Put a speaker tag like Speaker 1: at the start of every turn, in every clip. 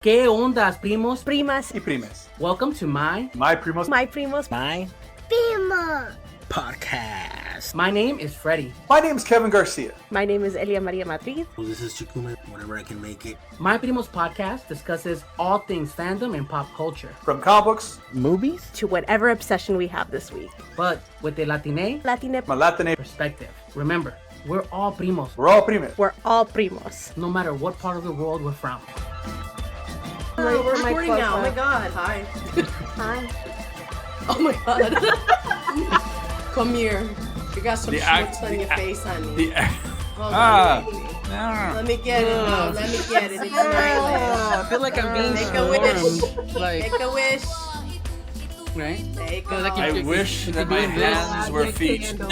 Speaker 1: ¿Qué ondas, primos?
Speaker 2: Primas.
Speaker 3: Y primes.
Speaker 1: Welcome to my
Speaker 3: Primos.
Speaker 2: My primos.
Speaker 4: My
Speaker 2: Primo.
Speaker 4: podcast.
Speaker 1: My name is Freddie.
Speaker 3: My name's Kevin Garcia.
Speaker 2: My name is Elia Maria Madrid.
Speaker 4: Well, this is Chikuma, whenever I can make it.
Speaker 1: My Primos podcast discusses all things fandom and pop culture,
Speaker 3: From comic books,
Speaker 4: Movies?
Speaker 2: To whatever obsession we have this week.
Speaker 1: but with a Latine
Speaker 3: Malatine.
Speaker 1: perspective. Remember, we're all primos,
Speaker 3: We're all primes.
Speaker 2: We're all primos.
Speaker 1: no matter what part of the world we're from.
Speaker 5: Oh, we're
Speaker 2: My
Speaker 5: recording now. Oh my god. Hi.
Speaker 2: Hi.
Speaker 5: Oh my god. Come here. You got some schmutz on your face, honey. Hold on. Let me get it. No, let me get it. It's my
Speaker 6: I feel like I'm being
Speaker 5: Make a wish.
Speaker 6: stormed. Like,
Speaker 5: Make a wish.
Speaker 6: right?
Speaker 5: Take
Speaker 6: Feel like
Speaker 5: a
Speaker 6: you-
Speaker 7: I wish that my
Speaker 6: doing this.
Speaker 7: hands were feet. No,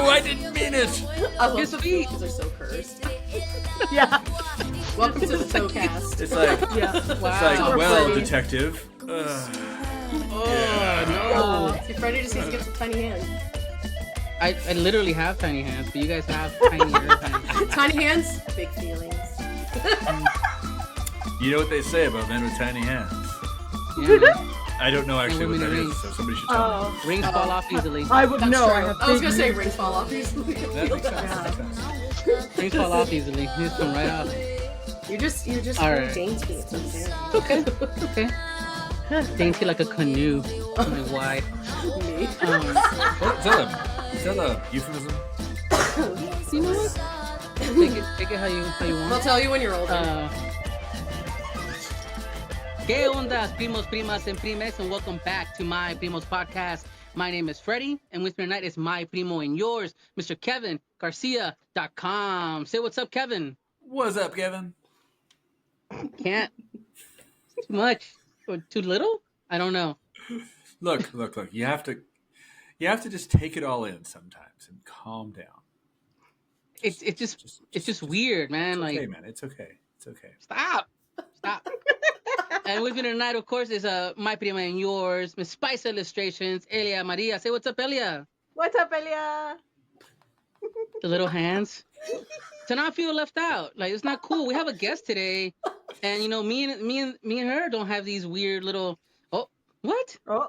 Speaker 7: I didn't mean it.
Speaker 5: I love
Speaker 6: Here's the beat.
Speaker 5: These are so cursed.
Speaker 2: Yeah.
Speaker 5: Welcome to the Toecast.
Speaker 7: It's like,
Speaker 2: Yeah.
Speaker 7: it's
Speaker 6: Wow.
Speaker 7: like, well,
Speaker 2: funny.
Speaker 7: detective.
Speaker 6: Oh,
Speaker 5: See, Freddie just needs to get some tiny hands.
Speaker 6: no. I literally have tiny hands, but you guys have tinier hands.
Speaker 5: Tiny hands, big feelings.
Speaker 7: You know what they say about men with tiny hands?
Speaker 6: Yeah, man.
Speaker 7: I don't know actually what
Speaker 6: women
Speaker 7: that
Speaker 6: rings.
Speaker 7: is, so somebody should tell me.
Speaker 6: Rings fall off easily.
Speaker 2: I would
Speaker 5: That's
Speaker 2: know.
Speaker 5: true.
Speaker 2: I have
Speaker 5: I was
Speaker 2: big
Speaker 5: gonna say
Speaker 2: hands.
Speaker 5: rings fall off easily.
Speaker 7: That makes sense. That makes sense.
Speaker 6: Rings fall off easily. They just come right off.
Speaker 5: You're just
Speaker 6: All
Speaker 5: very
Speaker 6: right.
Speaker 5: dainty. It's unfair.
Speaker 6: Okay. Dainty like a canoe. Like wide.
Speaker 5: Me.
Speaker 7: Is that a euphemism?
Speaker 6: You know what? Take it how you
Speaker 5: I'll
Speaker 6: want.
Speaker 5: tell you when you're older.
Speaker 6: ¿Qué ondas, primos, primas, and primes? And welcome back to my Primos podcast. My name is Freddie, and with me tonight is my primo and yours, Mr. Kevin Garcia.com. Say what's up, Kevin.
Speaker 7: What's up, Kevin?
Speaker 6: Can't. Too much. Or too little? I don't know.
Speaker 7: Look. You have to just take it all in sometimes and calm down.
Speaker 6: It's just weird, man.
Speaker 7: It's
Speaker 6: Like,
Speaker 7: okay, man. It's okay.
Speaker 6: stop. And with me tonight, of course, is my prima and yours, Miss Spice Illustrations, Elia Maria. Say what's up, Elia.
Speaker 2: What's up, Elia?
Speaker 6: The little hands. To not feel left out. Like, it's not cool. We have a guest today, and you know, me and her don't have these weird little. Oh, what?
Speaker 2: Oh.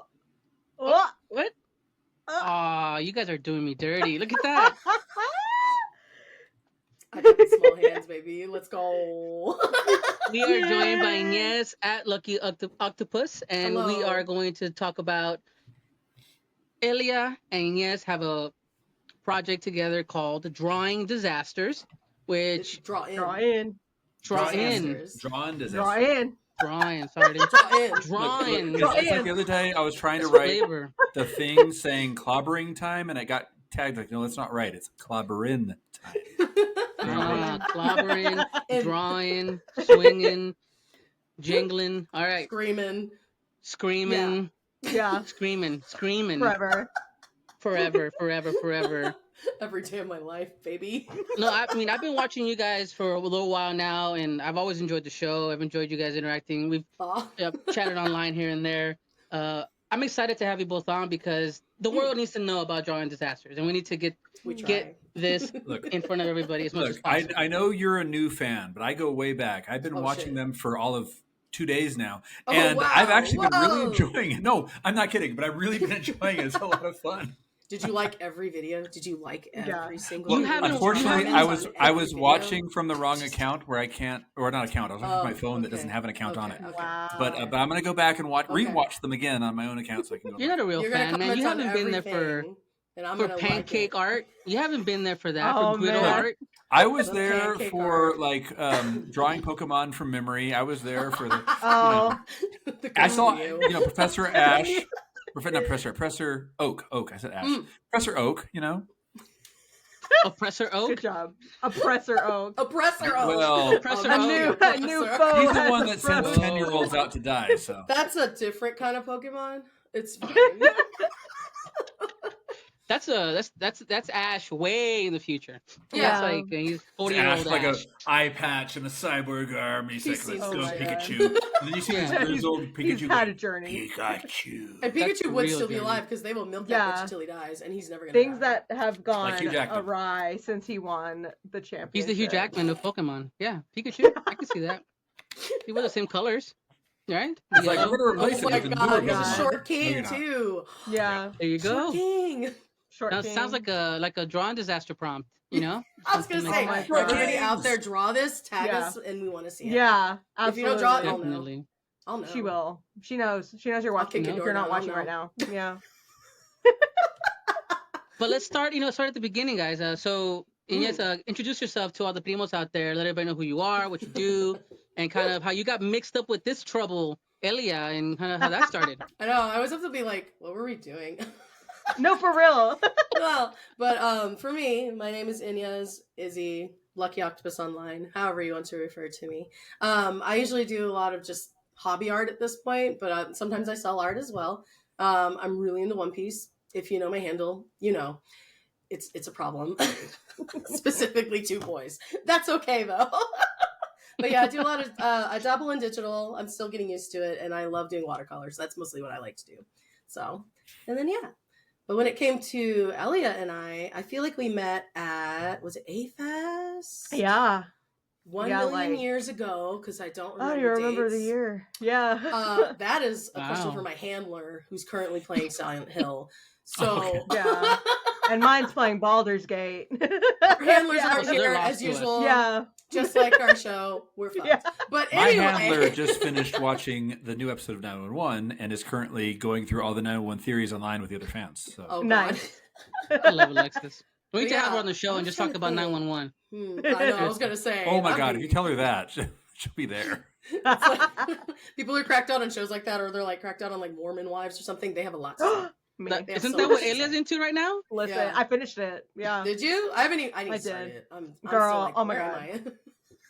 Speaker 6: What? Aw, you guys are doing me dirty. Look at that.
Speaker 5: I got the small hands, baby. Let's go.
Speaker 6: We are joined by Inez at Lucky Octopus, and we
Speaker 5: Hello.
Speaker 6: are going to talk about Elia and Inez have a project together called Drawing Disasters, which
Speaker 5: Draw in.
Speaker 2: Draw in.
Speaker 5: Disasters.
Speaker 7: Drawn disaster.
Speaker 2: Draw in.
Speaker 6: drawing. Sorry,
Speaker 5: Draw in.
Speaker 6: drawing.
Speaker 7: It's like the other day I was trying to write
Speaker 6: Flavor.
Speaker 7: the thing saying clobbering time, and I got tagged like, no, that's not right. It's clobberin time.
Speaker 6: Clobbering, drawing, swinging, jingling. All right,
Speaker 5: Screaming.
Speaker 6: screaming,
Speaker 2: Yeah.
Speaker 6: screaming.
Speaker 2: Forever.
Speaker 6: Forever.
Speaker 5: Every day of my life, baby.
Speaker 6: No, I mean, I've been watching you guys for a little while now, and I've always enjoyed the show. I've enjoyed you guys interacting. We've
Speaker 5: Aw.
Speaker 6: chatted online here and there. I'm excited to have you both on because the world needs to know about Drawing Disasters, and we need to get
Speaker 5: We try.
Speaker 6: this
Speaker 7: Look,
Speaker 6: in front of everybody as much as
Speaker 7: Look,
Speaker 6: possible.
Speaker 7: I know you're a new fan, but I go way back. I've been
Speaker 5: Oh,
Speaker 7: watching
Speaker 5: shit.
Speaker 7: them for all of 2 days now,
Speaker 5: Oh,
Speaker 7: and
Speaker 5: wow.
Speaker 7: I've actually been really
Speaker 5: Whoa.
Speaker 7: enjoying it. No, I'm not kidding, but I've really been enjoying it. It's a lot of fun.
Speaker 5: Did you like every video? Did you like every
Speaker 2: Yeah.
Speaker 5: single
Speaker 6: You
Speaker 5: video?
Speaker 6: haven't-
Speaker 7: Unfortunately,
Speaker 6: you
Speaker 7: I
Speaker 6: haven't
Speaker 7: was
Speaker 5: on
Speaker 7: I
Speaker 5: every
Speaker 7: was
Speaker 5: video?
Speaker 7: watching from the wrong account where I can't, or not account. I was watching from my phone that
Speaker 5: okay.
Speaker 7: doesn't have an account on it.
Speaker 5: Okay.
Speaker 2: Wow.
Speaker 7: But I'm gonna go back and
Speaker 5: Okay.
Speaker 7: rewatch them again on my own account so I can go.
Speaker 6: You're not a real
Speaker 5: You're gonna
Speaker 6: fan, man.
Speaker 5: comment
Speaker 6: You
Speaker 5: on
Speaker 6: haven't been there for
Speaker 5: everything, and I'm gonna
Speaker 6: pancake
Speaker 5: like it.
Speaker 6: art. You haven't been there for that.
Speaker 2: Oh,
Speaker 6: for griddle
Speaker 2: man.
Speaker 6: art.
Speaker 7: I was
Speaker 5: The
Speaker 7: there
Speaker 5: pancake
Speaker 7: for
Speaker 5: art.
Speaker 7: like drawing Pokemon from memory. I was there for the.
Speaker 2: Oh.
Speaker 5: The
Speaker 7: I saw
Speaker 5: you.
Speaker 7: Professor Ash, Professor Oak. I said Ash. Professor Oak.
Speaker 6: Oppressor Oak.
Speaker 2: Good job. Oppressor Oak.
Speaker 5: Oppressor. Oh.
Speaker 7: Well,
Speaker 6: Oppressor
Speaker 2: A
Speaker 6: Oak.
Speaker 2: new
Speaker 5: Oppressor.
Speaker 2: foe.
Speaker 7: he's the
Speaker 2: has
Speaker 7: one that sends
Speaker 2: approached.
Speaker 7: 10-year-olds out to die. So
Speaker 5: That's a different kind of Pokemon. It's fine.
Speaker 6: That's Ash way in the future.
Speaker 5: Yeah.
Speaker 6: That's like he's 40
Speaker 7: Ash
Speaker 6: year old
Speaker 7: like
Speaker 6: Ash.
Speaker 7: a eye patch and a cyborg arm. He's like,
Speaker 5: seems
Speaker 7: let's
Speaker 2: to
Speaker 7: go
Speaker 2: like
Speaker 7: Pikachu. And then you see
Speaker 6: Yeah.
Speaker 7: this grizzled
Speaker 2: He's
Speaker 7: Pikachu.
Speaker 2: had a
Speaker 7: going,
Speaker 2: journey.
Speaker 7: Pikachu.
Speaker 5: And
Speaker 6: That's
Speaker 5: Pikachu would
Speaker 6: real
Speaker 5: still be
Speaker 6: journey.
Speaker 5: alive because they will milk
Speaker 2: Yeah.
Speaker 5: that bitch until he dies, and he's never gonna.
Speaker 2: Things
Speaker 5: die.
Speaker 2: that have gone
Speaker 7: Hugh Jackman.
Speaker 2: awry since he won the championship.
Speaker 6: He's the Hugh Jackman of Pokemon. Yeah, Pikachu. I can see that. They were the same colors, right?
Speaker 7: It's like, I'm going to
Speaker 5: Oh
Speaker 7: replace it
Speaker 5: my
Speaker 7: with the
Speaker 5: god,
Speaker 7: newer
Speaker 5: he's a
Speaker 7: one.
Speaker 5: short
Speaker 7: No,
Speaker 5: king
Speaker 7: you're not.
Speaker 5: too.
Speaker 2: Yeah.
Speaker 6: There you
Speaker 5: Short
Speaker 6: go.
Speaker 5: king.
Speaker 2: Short
Speaker 6: That
Speaker 2: king.
Speaker 6: sounds like a Drawin disaster prompt, you know?
Speaker 5: I was gonna
Speaker 6: Something
Speaker 5: say,
Speaker 6: like
Speaker 2: Oh my
Speaker 5: everybody
Speaker 2: God.
Speaker 5: out there, draw this, tag
Speaker 2: Yeah.
Speaker 5: us, and we want to see it.
Speaker 2: Yeah,
Speaker 5: If you
Speaker 2: absolutely.
Speaker 5: don't draw it,
Speaker 6: Definitely.
Speaker 5: I'll know.
Speaker 2: She will. She knows. She knows you're
Speaker 5: I'll
Speaker 2: watching.
Speaker 5: kick
Speaker 2: If
Speaker 5: your
Speaker 2: you're
Speaker 5: door
Speaker 2: not
Speaker 5: down, I'll
Speaker 2: watching right now. Yeah.
Speaker 6: But let's start at the beginning, guys. So, Inés, introduce yourself to all the primos out there. Let everybody know who you are, what you do, and kind of how you got mixed up with this trouble, Elia, and kind of how that started.
Speaker 5: I know. I always have to be like, what were we doing?
Speaker 2: No, for real.
Speaker 5: Well, but for me, my name is Elia Izzy, Lucky Octopus Online, however you want to refer to me. I usually do a lot of just hobby art at this point, but sometimes I sell art as well. I'm really into One Piece. If you know my handle, you know it's a problem. Specifically 2 boys. That's okay though. But yeah, I do a lot of I dabble in digital. I'm still getting used to it, and I love doing watercolors. That's mostly what I like to do. So, and then yeah. But when it came to Elia and I feel like we met at, was it AFAS?
Speaker 2: Yeah.
Speaker 5: 1
Speaker 2: Yeah,
Speaker 5: million
Speaker 2: like-
Speaker 5: years ago, because I don't remember
Speaker 2: Oh, you remember the
Speaker 5: dates.
Speaker 2: year? Yeah.
Speaker 5: That is a question
Speaker 6: Wow.
Speaker 5: for my handler, who's currently playing Silent Hill. So,
Speaker 7: Okay.
Speaker 2: Yeah. And mine's playing Baldur's Gate.
Speaker 5: our handlers
Speaker 2: Yeah.
Speaker 5: are
Speaker 6: So they're
Speaker 5: here
Speaker 6: lost
Speaker 5: as
Speaker 6: to us.
Speaker 5: usual.
Speaker 2: Yeah.
Speaker 5: Just like our show. We're fucked.
Speaker 2: Yeah.
Speaker 5: But
Speaker 7: My
Speaker 5: anyway.
Speaker 7: handler just finished watching the new episode of 911 and is currently going through all the 911 theories online with the other fans. So.
Speaker 5: Oh, God.
Speaker 2: Nice.
Speaker 6: I love Alexis. We need to
Speaker 5: Yeah,
Speaker 6: have her on the show
Speaker 5: I
Speaker 6: and
Speaker 5: was
Speaker 6: just talk
Speaker 5: trying to
Speaker 6: about
Speaker 5: think.
Speaker 6: 911.
Speaker 5: I know, I was going to say.
Speaker 7: Oh my
Speaker 5: that'd
Speaker 7: God!
Speaker 5: be-
Speaker 7: If you tell her that, she'll be there.
Speaker 5: It's like, people are cracked out on shows like that, or they're like cracked out on like Mormon wives or something. They have a lot to say.
Speaker 2: Me.
Speaker 5: They have
Speaker 6: Isn't
Speaker 5: so
Speaker 6: that
Speaker 5: much
Speaker 6: what
Speaker 5: to say.
Speaker 6: Elia's into right now?
Speaker 2: Listen,
Speaker 5: Yeah.
Speaker 2: I finished it. Yeah.
Speaker 5: Did you? I haven't even. I need
Speaker 2: I
Speaker 5: to start
Speaker 2: did.
Speaker 5: it. I'm
Speaker 2: Girl,
Speaker 5: still like,
Speaker 2: oh my
Speaker 5: where
Speaker 2: God.
Speaker 5: am I?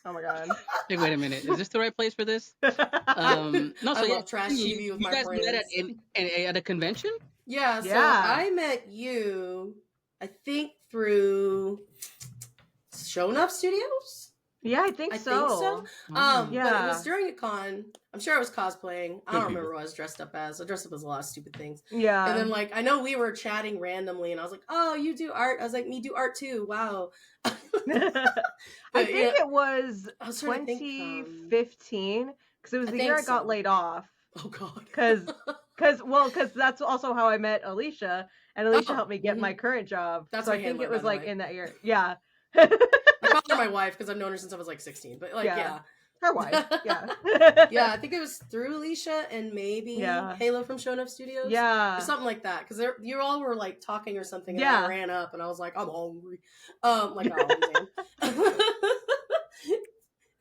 Speaker 2: Oh my god.
Speaker 6: Hey, wait a minute. Is this the right place for this? No,
Speaker 5: I
Speaker 6: so
Speaker 5: love trash TV with
Speaker 6: you
Speaker 5: my
Speaker 6: guys
Speaker 5: friends.
Speaker 6: met at a convention?
Speaker 5: Yeah, so
Speaker 2: Yeah.
Speaker 5: I met you, I think, through Show Enough Studios.
Speaker 2: Yeah, I think
Speaker 5: I
Speaker 2: so.
Speaker 5: think so.
Speaker 6: Oh.
Speaker 5: But it
Speaker 2: Yeah.
Speaker 5: was during a con. I'm sure I was cosplaying. I
Speaker 7: Good
Speaker 5: don't remember
Speaker 7: people.
Speaker 5: what I was dressed up as. I dressed up as a lot of stupid things.
Speaker 2: Yeah.
Speaker 5: And then, like, I know we were chatting randomly, and I was like, "Oh, you do art?" I was like, "Me do art too." Wow.
Speaker 2: I
Speaker 5: But,
Speaker 2: think
Speaker 5: yeah,
Speaker 2: it was
Speaker 5: I was trying to think,
Speaker 2: 2015 because it was
Speaker 5: I
Speaker 2: the
Speaker 5: think
Speaker 2: year I got
Speaker 5: so.
Speaker 2: laid off.
Speaker 5: Oh God.
Speaker 2: Because that's also how I met Alicia, and Alicia
Speaker 5: Oh,
Speaker 2: helped me get
Speaker 5: mhm.
Speaker 2: my current job.
Speaker 5: That's
Speaker 2: so
Speaker 5: my
Speaker 2: I think
Speaker 5: handler,
Speaker 2: it was
Speaker 5: by the
Speaker 2: like
Speaker 5: way.
Speaker 2: in that year. Yeah.
Speaker 5: I call her my wife because I've known her since I was like 16. But like,
Speaker 2: Yeah.
Speaker 5: yeah.
Speaker 2: Her wife. Yeah.
Speaker 5: Yeah, I think it was through Alicia and maybe
Speaker 2: Yeah.
Speaker 5: Halo from Show Enough Studios.
Speaker 2: Yeah.
Speaker 5: Or something like that. Because you all were like talking or something, and
Speaker 2: Yeah.
Speaker 5: I ran up and I was like, I'm hungry. Like I always am.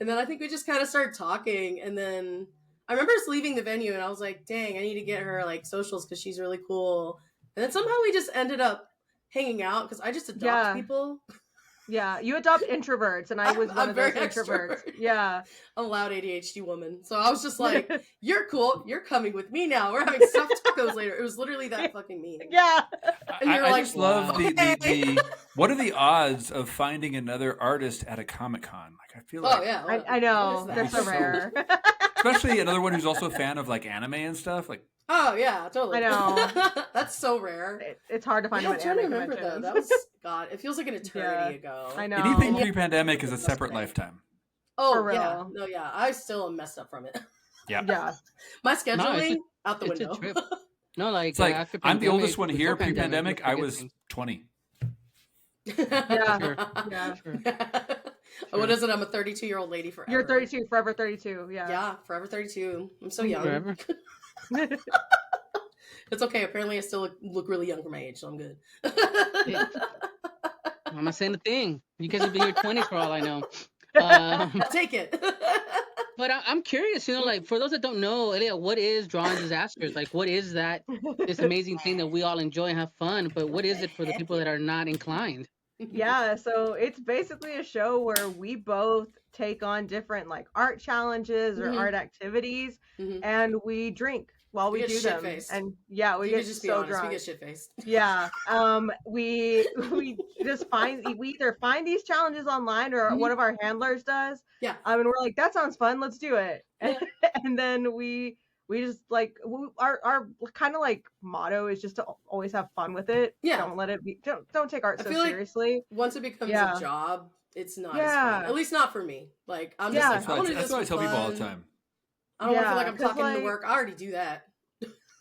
Speaker 5: And then I think we just kind of started talking, and then I remember us leaving the venue, and I was like, dang, I need to get her like socials because she's really cool. And then somehow we just ended up hanging out because I just adopt
Speaker 2: Yeah.
Speaker 5: people.
Speaker 2: Yeah. You adopt introverts, and I was
Speaker 5: I'm
Speaker 2: one of those
Speaker 5: very
Speaker 2: introverts.
Speaker 5: extrovert.
Speaker 2: Yeah.
Speaker 5: I'm a loud ADHD woman. So I was just like, you're cool. You're coming with me now. We're having stuffed tacos later. It was literally that fucking mean.
Speaker 2: Yeah.
Speaker 5: And you're
Speaker 7: I
Speaker 5: like,
Speaker 7: just love
Speaker 5: okay.
Speaker 7: the what are the odds of finding another artist at a Comic-Con? Like I feel like,
Speaker 5: Oh, yeah.
Speaker 2: I know.
Speaker 5: What
Speaker 2: They're
Speaker 5: is
Speaker 2: so
Speaker 5: that?
Speaker 2: rare.
Speaker 7: especially another one who's also a fan of like anime and stuff. Like
Speaker 5: Oh, yeah, totally.
Speaker 2: I know.
Speaker 5: That's so rare.
Speaker 2: It's hard to find
Speaker 5: Yeah,
Speaker 2: them
Speaker 5: I'm
Speaker 2: at
Speaker 5: trying to
Speaker 2: anime
Speaker 5: remember, though.
Speaker 2: conventions.
Speaker 5: That was, God, it feels like an eternity ago.
Speaker 2: I know.
Speaker 7: anything
Speaker 5: Yeah.
Speaker 7: pre-pandemic is a
Speaker 5: That's
Speaker 7: separate
Speaker 5: right.
Speaker 7: lifetime.
Speaker 5: Oh,
Speaker 2: For
Speaker 5: yeah.
Speaker 2: real.
Speaker 5: No, yeah. I still am messed up from it.
Speaker 7: Yeah.
Speaker 2: Yeah.
Speaker 5: My
Speaker 6: No,
Speaker 5: scheduling, out the
Speaker 6: it's a
Speaker 5: window.
Speaker 6: trip. No, like
Speaker 7: It's like
Speaker 6: after
Speaker 7: I'm the
Speaker 6: pandemic,
Speaker 7: oldest one here.
Speaker 6: before pandemic,
Speaker 7: Pre-pandemic,
Speaker 6: you
Speaker 7: I
Speaker 6: forget
Speaker 7: was
Speaker 6: things.
Speaker 7: 20.
Speaker 2: Yeah. Yeah.
Speaker 5: What is it? I'm a 32-year-old lady forever.
Speaker 2: You're 32, forever 32. Yeah.
Speaker 5: Yeah, forever 32. I'm so young.
Speaker 6: Forever.
Speaker 5: It's okay. Apparently, I still look really young for my age, so I'm good.
Speaker 6: Yeah. I'm not saying a thing. You guys will be here 20 for all I know.
Speaker 5: I'll take it.
Speaker 6: But I'm curious, like for those that don't know, Elia, what is Drawing Disasters? Like, what is that? This amazing thing that we all enjoy and have fun. But what is it for the people that are not inclined?
Speaker 2: Yeah, so it's basically a show where we both take on different like art challenges or
Speaker 5: Mhm.
Speaker 2: art activities,
Speaker 5: Mhm.
Speaker 2: and we drink while we
Speaker 5: We get
Speaker 2: do them.
Speaker 5: shit-faced.
Speaker 2: And yeah, we
Speaker 5: You
Speaker 2: get
Speaker 5: can just be
Speaker 2: so
Speaker 5: honest.
Speaker 2: drunk.
Speaker 5: We get shit faced.
Speaker 2: Yeah. We just we either find these challenges online or
Speaker 5: Mhm.
Speaker 2: one of our handlers does.
Speaker 5: Yeah.
Speaker 2: And we're like, that sounds fun, let's do it.
Speaker 5: Yeah.
Speaker 2: And then we just like our kind of like motto is just to always have fun with it.
Speaker 5: Yeah.
Speaker 2: Don't let it be don't take art
Speaker 5: I
Speaker 2: so
Speaker 5: feel like
Speaker 2: seriously.
Speaker 5: Once it becomes
Speaker 2: Yeah.
Speaker 5: a job, it's not
Speaker 2: Yeah.
Speaker 5: as fun. At least not for me. Like I'm just
Speaker 2: Yeah.
Speaker 5: like, I want to do
Speaker 7: That's
Speaker 5: this
Speaker 7: what I
Speaker 5: for
Speaker 7: tell people all the
Speaker 5: fun.
Speaker 7: time.
Speaker 5: I don't want to feel like
Speaker 2: Yeah,
Speaker 5: I'm
Speaker 2: 'cause,
Speaker 5: talking to
Speaker 2: like-
Speaker 5: work. I already do that.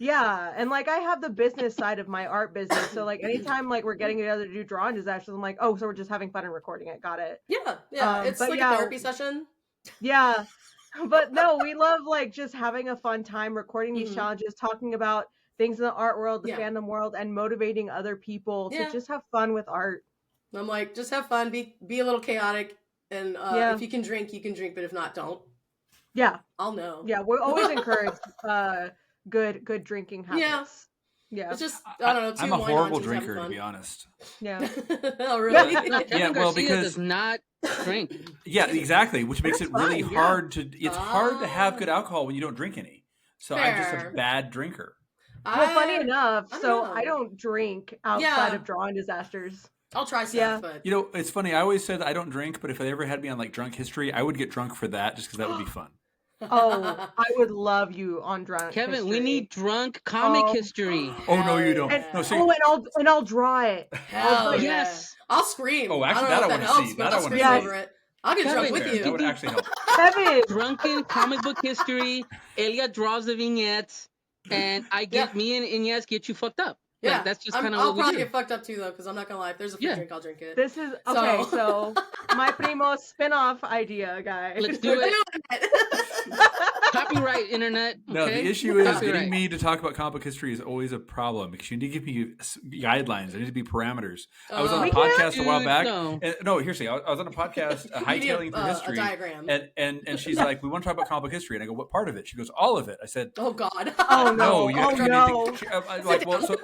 Speaker 2: Yeah, and like I have the business side of my art business, so like anytime like we're getting together to do drawing disasters, I'm like, oh, so we're just having fun and recording it. Got it.
Speaker 5: Yeah, it's
Speaker 2: but
Speaker 5: like
Speaker 2: yeah.
Speaker 5: a therapy session.
Speaker 2: Yeah, but no, we love like just having a fun time recording these
Speaker 5: Mhm.
Speaker 2: challenges, talking about things in the art world, the
Speaker 5: Yeah.
Speaker 2: fandom world, and motivating other people
Speaker 5: Yeah.
Speaker 2: to just have fun with art.
Speaker 5: I'm like, just have fun, be a little chaotic, and
Speaker 2: Yeah.
Speaker 5: if you can drink, you can drink, but if not, don't.
Speaker 2: Yeah,
Speaker 5: I'll know.
Speaker 2: yeah, we're always encouraged good drinking habits. Yeah,
Speaker 5: It's just I don't know.
Speaker 7: I'm
Speaker 5: Two
Speaker 7: a
Speaker 5: wine
Speaker 7: horrible
Speaker 5: lunches, having
Speaker 7: drinker, to
Speaker 5: fun.
Speaker 7: be honest.
Speaker 2: yeah.
Speaker 5: Oh really?
Speaker 6: Kevin
Speaker 7: Yeah, well,
Speaker 6: Garcia
Speaker 7: because-
Speaker 6: does not drink.
Speaker 7: Yeah, exactly. Which makes it really
Speaker 2: fine, yeah.
Speaker 7: hard to. It's hard to have
Speaker 5: Ah.
Speaker 7: good alcohol when you don't drink any. So I'm just a
Speaker 5: Fair.
Speaker 7: bad drinker.
Speaker 2: Well, funny
Speaker 5: I-
Speaker 2: enough,
Speaker 5: I don't
Speaker 2: so
Speaker 5: know.
Speaker 2: I don't drink outside
Speaker 5: Yeah.
Speaker 2: of drawing disasters.
Speaker 5: I'll try stuff,
Speaker 2: Yeah.
Speaker 5: but
Speaker 7: You know, it's funny. I always said that I don't drink, but if they ever had me on like drunk history, I would get drunk for that just because that would be fun.
Speaker 2: Oh, I would love you on drunk.
Speaker 6: Kevin, we
Speaker 2: history.
Speaker 6: need drunk comic
Speaker 2: Oh.
Speaker 6: history.
Speaker 7: Oh no, you don't.
Speaker 2: And,
Speaker 7: No, see,
Speaker 2: oh, and I'll draw it.
Speaker 5: Hell
Speaker 2: like,
Speaker 5: yeah.
Speaker 6: yes.
Speaker 5: I'll scream.
Speaker 7: Oh, actually,
Speaker 5: I
Speaker 7: that
Speaker 5: don't know
Speaker 7: I
Speaker 5: if
Speaker 7: wanna
Speaker 5: helps,
Speaker 7: see.
Speaker 5: but
Speaker 7: That I
Speaker 5: I'll
Speaker 7: wanna
Speaker 5: scream
Speaker 2: see.
Speaker 5: over it. I'll get
Speaker 6: Kevin,
Speaker 5: drunk with
Speaker 7: Fair,
Speaker 5: you.
Speaker 7: that would actually help.
Speaker 2: Kevin,
Speaker 6: Drunken comic book history. Elia draws the vignettes, and I get me and Inez get you fucked up.
Speaker 5: Yeah,
Speaker 6: Like, that's just kind of
Speaker 5: I'll
Speaker 6: what we
Speaker 5: probably
Speaker 6: do.
Speaker 5: get fucked up too, though, because I'm not gonna lie. If there's a free
Speaker 6: Yeah.
Speaker 5: drink, I'll drink it.
Speaker 2: this is okay.
Speaker 5: So-
Speaker 2: So my primo spin-off idea, guys.
Speaker 6: Let's do it. Copyright internet.
Speaker 7: No,
Speaker 6: okay?
Speaker 7: the issue is
Speaker 6: Copyright.
Speaker 7: getting me to talk about comic book history is always a problem because you need to give me guidelines. There need to be parameters. I was on a
Speaker 2: We
Speaker 7: podcast a while
Speaker 6: Dude,
Speaker 7: back.
Speaker 6: no.
Speaker 7: And, no, here's the thing. I was on a podcast,
Speaker 5: You need
Speaker 7: hightailing through
Speaker 5: a
Speaker 7: history.
Speaker 5: diagram.
Speaker 7: And she's like, we want to talk about comic book history. And I go, what part of it? She goes, all of it. I said,
Speaker 5: Oh God.
Speaker 2: Oh,
Speaker 7: no,
Speaker 2: no.
Speaker 7: you
Speaker 2: Oh,
Speaker 7: have to
Speaker 2: no.
Speaker 7: I'm like, well, so